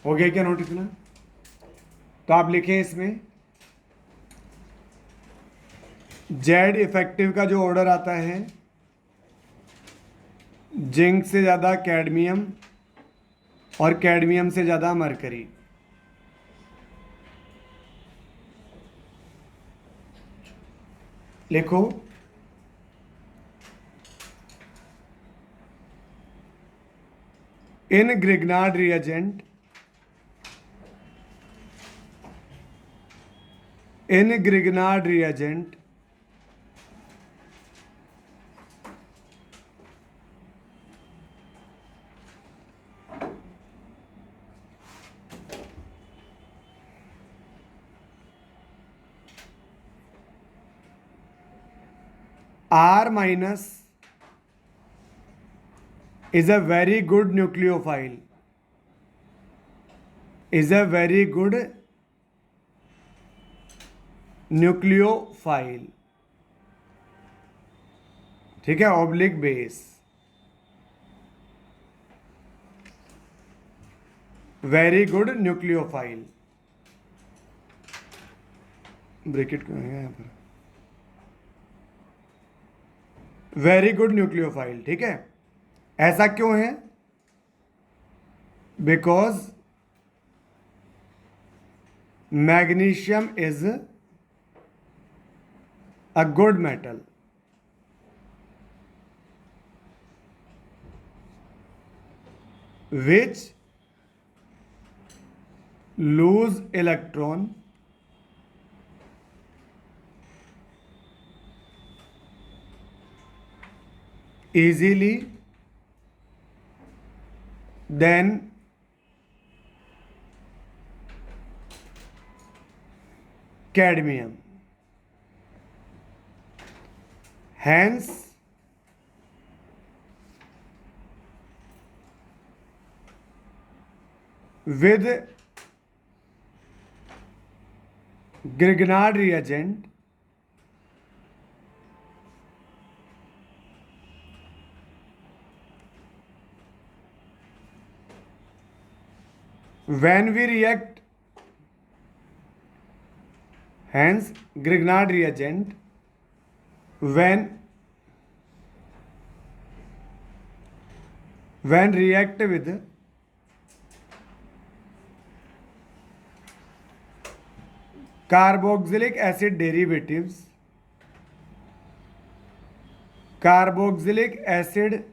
Speaker 1: हो गया क्या नोट इतना? तो आप लिखें इसमें जेड इफेक्टिव का जो ऑर्डर आता है, जिंक से ज़्यादा कैडमियम और कैडमियम से ज़्यादा मरकरी। लिखो in Grignard reagent, in Grignard reagent R minus is a very good nucleophile, is a very good nucleophile, ठीक है, oblique base, very good nucleophile, bracket क्यों है यहाँ पर, वेरी गुड न्यूक्लियोफाइल, ठीक है। ऐसा क्यों है? Because magnesium is a good metal, which lose electron easily than cadmium. Hence, with Grignard reagent, when we react, hence Grignard reagent, when react with carboxylic acid derivatives, carboxylic acid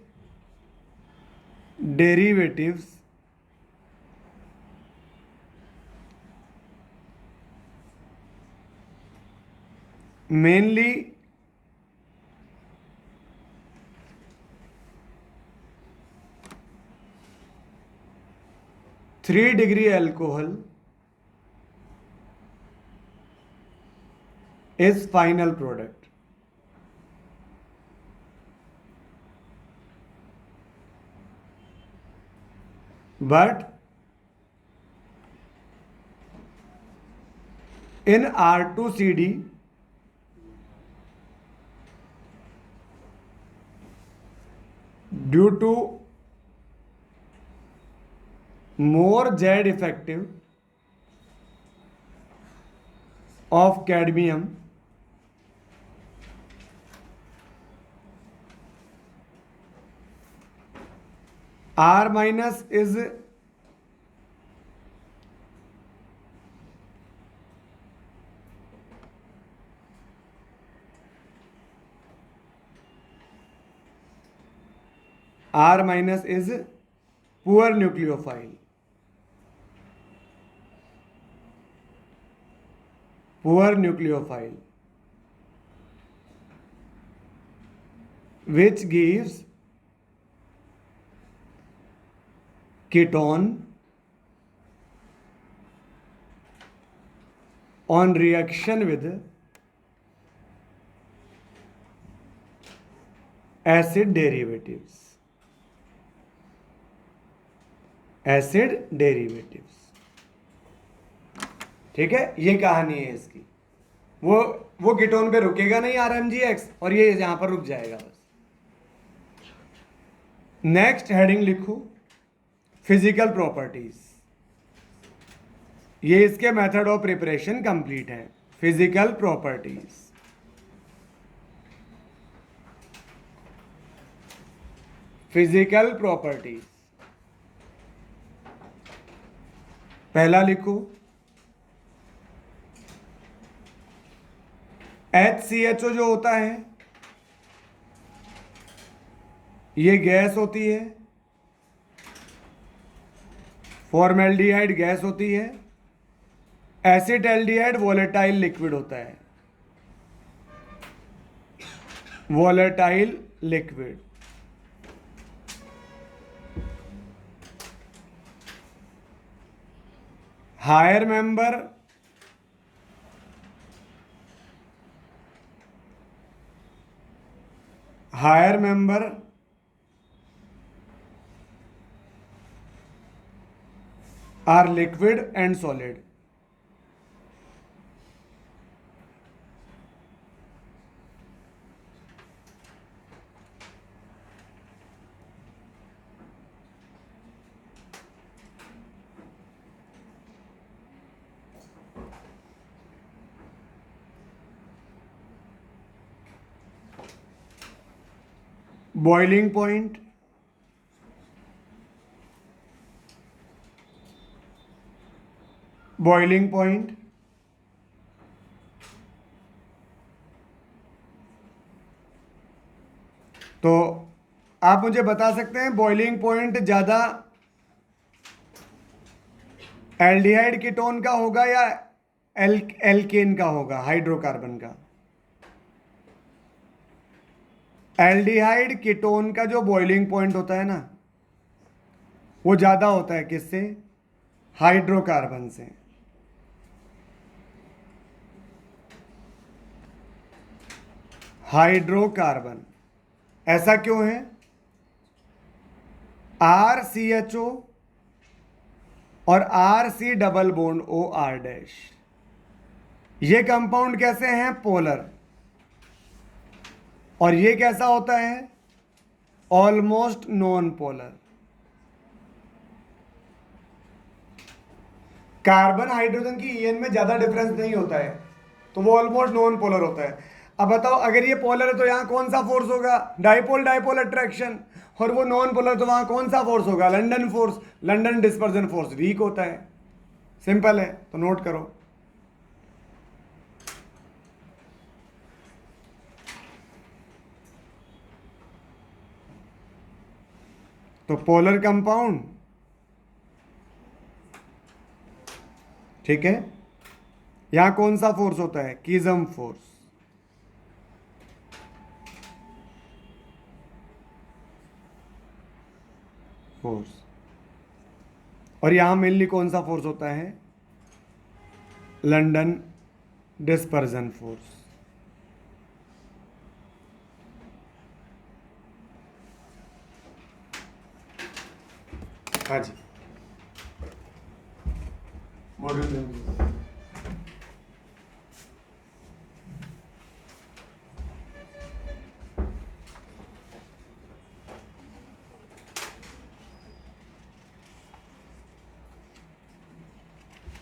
Speaker 1: derivatives mainly (3° alcohol is final product. But in R2CD, due to more Z effective of cadmium, R minus is poor nucleophile, which gives ketone on reaction with acid derivatives. ठीक है, ये कहानी है इसकी। वो ketone पे रुकेगा नहीं RMgX, और ये यहां पर रुक जाएगा बस। नेक्स्ट हेडिंग लिखो फिजिकल प्रॉपर्टीज। ये इसके मेथड ऑफ प्रिपरेशन कंप्लीट है। फिजिकल प्रॉपर्टीज, फिजिकल प्रॉपर्टीज पहला लिखो, HCHO जो होता है ये गैस होती है, फॉर्मेल्डिहाइड गैस होती है, एसिटल्डिहाइड वोलेटाइल लिक्विड होता है, volatile liquid. Higher member are liquid and solid. Boiling point, boiling point, तो आप मुझे बता सकते हैं बॉइलिंग पॉइंट ज़्यादा एल्डिहाइड कीटोन का होगा या एल्केन का होगा, हाइड्रोकार्बन का? एल्डिहाइड कीटोन का जो बॉइलिंग पॉइंट होता है ना वो ज़्यादा होता है किससे? हाइड्रोकार्बन से। हाइड्रोकार्बन, ऐसा क्यों है? RCHO और RC डबल बॉन्ड OR-, ये कंपाउंड कैसे हैं? पोलर। और ये कैसा होता है? Almost non polar. Carbon hydrogen की EN में ज्यादा डिफरेंस नहीं होता है तो वो ऑलमोस्ट नॉन पोलर होता है। अब बताओ अगर ये पोलर है तो यहां कौन सा फोर्स होगा? Dipole dipole attraction. और वो नॉन पोलर तो वहां कौन सा फोर्स होगा? London force. London dispersion force week होता है। सिंपल है, तो नोट करो। तो पोलर कंपाउंड, ठीक है, यहां कौन सा फोर्स होता है? किज्म फोर्स। और यहां मेनली कौन सा फोर्स होता है? London dispersion force. हाँ जी, मॉड्यूल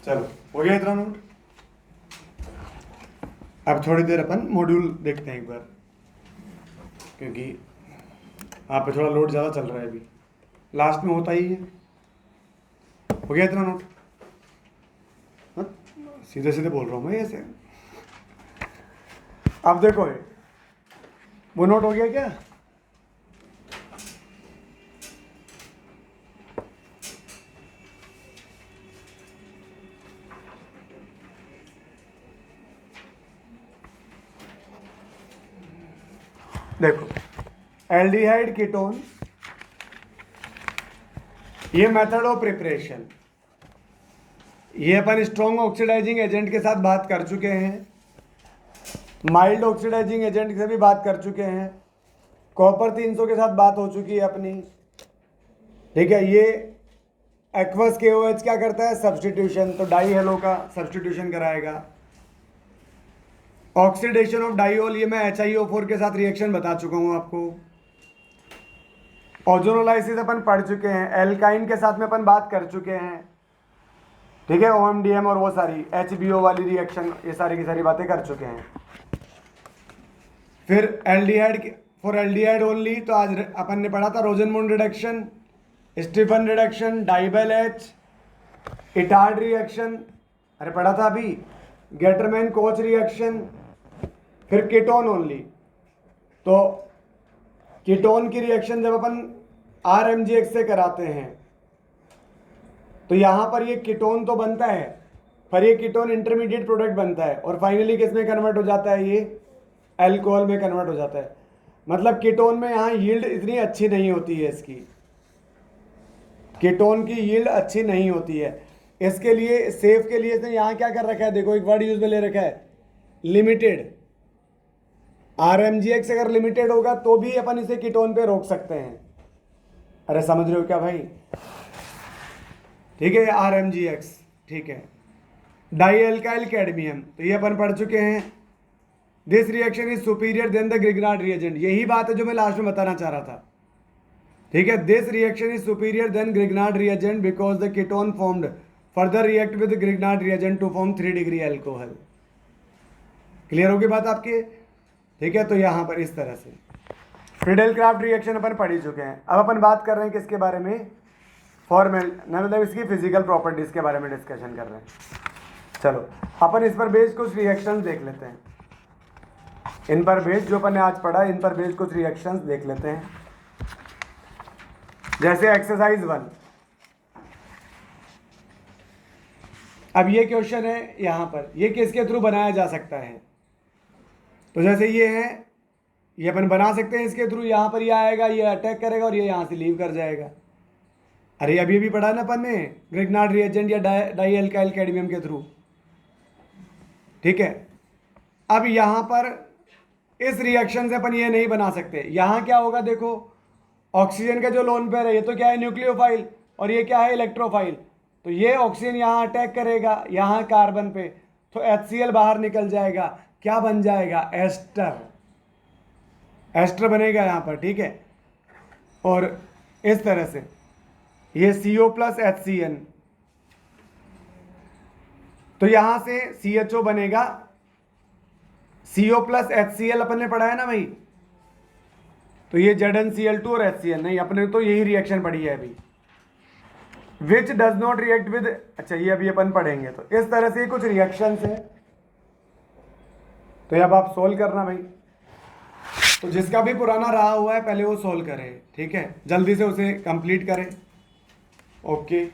Speaker 1: चलो हो गया इतना नोट। अब थोड़ी देर अपन मॉड्यूल देखते हैं एक बार, क्योंकि आप पे थोड़ा लोड ज़्यादा चल रहा है अभी, लास्ट में होता ही है। हो गया इतना नोट? हाँ? सीधे सीधे बोल रहा हूँ मैं ऐसे। अब देखो ये वो नोट हो गया क्या? देखो एल्डिहाइड कीटोन, ये मेथड ऑफ प्रिपरेशन, ये अपन स्ट्रॉन्ग ऑक्सीडाइजिंग एजेंट के साथ बात कर चुके हैं, माइल्ड ऑक्सीडाइजिंग एजेंट से भी बात कर चुके हैं, कॉपर 300 के साथ बात हो चुकी है अपनी, ठीक है। ये एक्वस KOH क्या करता है? सब्सटीट्यूशन, तो डाई हेलो का सब्सटीट्यूशन कराएगा। ऑक्सीडेशन ऑफ डाइऑल, ये मैं HiO4 के साथ रिएक्शन बता चुका हूं आपको। ओजोनोलाइसिस अपन पढ़ चुके हैं, एल्काइन के साथ में अपन बात कर चुके हैं। ठीक है, OMDM और वो सारी HBO वाली रिएक्शन, ये सारी की सारी बातें कर चुके हैं। फिर एल्डिहाइड, फॉर एल्डिहाइड ओनली तो आज अपन ने पढ़ा था Rosenmund reduction, Stephen reduction, DIBAL H, Etard reaction, अरे पढ़ा था अभी, गेटरमैन कोच रिएक्शन। फिर कीटोन ओनली, तो कीटोन की रिएक्शन जब अपन RMGX से कराते हैं तो यहाँ पर ये कीटोन तो बनता है, पर ये कीटोन इंटरमीडिएट प्रोडक्ट बनता है और फाइनली किस में कन्वर्ट हो जाता है, ये अल्कोहल में कन्वर्ट हो जाता है। मतलब कीटोन में यहाँ यील्ड इतनी अच्छी नहीं होती है, इसकी कीटोन की यील्ड अच्छी नहीं होती है। इसके लिए सेफ के लिए इसने यहाँ क्या कर रखा है, देखो एक वर्ड यूज में ले रखा है, लिमिटेड। RMGX अगर लिमिटेड होगा तो भी अपन इसे कीटोन पे रोक सकते हैं। अरे समझ रहे हो क्या भाई? ठीक है, RMGX, ठीक है। डाई एल्काइल कैडमियम, तो ये अपन पढ़ चुके हैं। This reaction is superior than the Grignard reagent, यही बात है जो मैं लास्ट में बताना चाह रहा था। ठीक है, this reaction is superior than Grignard reagent because the ketone formed further react with Grignard reagent to form 3 degree alcohol. Clear होगी बात आपकी? ठीक है, तो यहां पर इस तरह से फ्रीडेल क्राफ्ट रिएक्शन अपन पढ़ ही चुके हैं। अब अपन बात कर रहे हैं किसके बारे में, फॉर्मल, मतलब इसकी फिजिकल प्रॉपर्टीज के बारे में डिस्कशन कर रहे हैं। चलो अपन इस पर बेस्ड कुछ रिएक्शंस देख लेते हैं। इन पर बेस्ड जो अपन ने आज पढ़ा, इन पर बेस्ड कुछ रिएक्शंस देख लेते हैं। जैसे एक्सरसाइज 1, अब ये क्वेश्चन है यहाँ पर, ये किसके थ्रू बनाया जा सकता है? तो जैसे ये है, ये अपन बना सकते हैं इसके थ्रू, यहाँ पर ये आएगा, ये अटैक करेगा और ये यहाँ से लीव कर जाएगा। अरे अभी भी पढ़ा ना अपन ने, ग्रिग्नार्ड रिएजेंट या डाई एल्काइल कैडमियम के थ्रू। ठीक है, अब यहाँ पर इस रिएक्शन से अपन ये नहीं बना सकते। यहाँ क्या होगा देखो, ऑक्सीजन का जो लोन पेयर है ये तो क्या है, न्यूक्लियोफाइल, और ये क्या है, इलेक्ट्रोफाइल। तो ये ऑक्सीजन यहाँ अटैक करेगा यहाँ कार्बन पे, तो HCl बाहर निकल जाएगा, क्या बन जाएगा, एस्टर। एस्टर बनेगा यहाँ पर, ठीक है। और इस तरह से ये CO प्लस HCN, तो यहां से CHO बनेगा, CO प्लस HCl अपन ने पढ़ा है ना भाई, तो ये ZnCl2 और HCl, नहीं अपने तो यही रिएक्शन पढ़ी है अभी, which does not react with, अच्छा ये अभी अपन पढ़ेंगे। तो इस तरह से कुछ रिएक्शंस है, तो अब आप सोल्व करना भाई। तो जिसका भी पुराना रहा हुआ है पहले वो सोल्व करे, ठीक है, जल्दी से उसे कंप्लीट करें। ओके,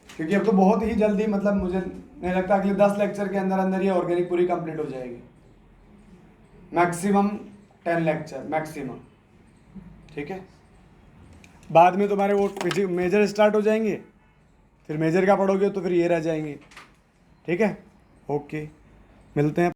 Speaker 1: क्योंकि अब तो बहुत ही जल्दी, मतलब मुझे नहीं लगता अगले 10 लेक्चर के अंदर अंदर ये ऑर्गेनिक पूरी कंप्लीट हो जाएगी, मैक्सिमम 10 लेक्चर मैक्सिमम। ठीक है, बाद में तुम्हारे वो मेजर स्टार्ट हो जाएंगे, फिर मेजर का पढ़ोगे तो फिर ये रह जाएंगे। ठीक है, ओके, मिलते हैं।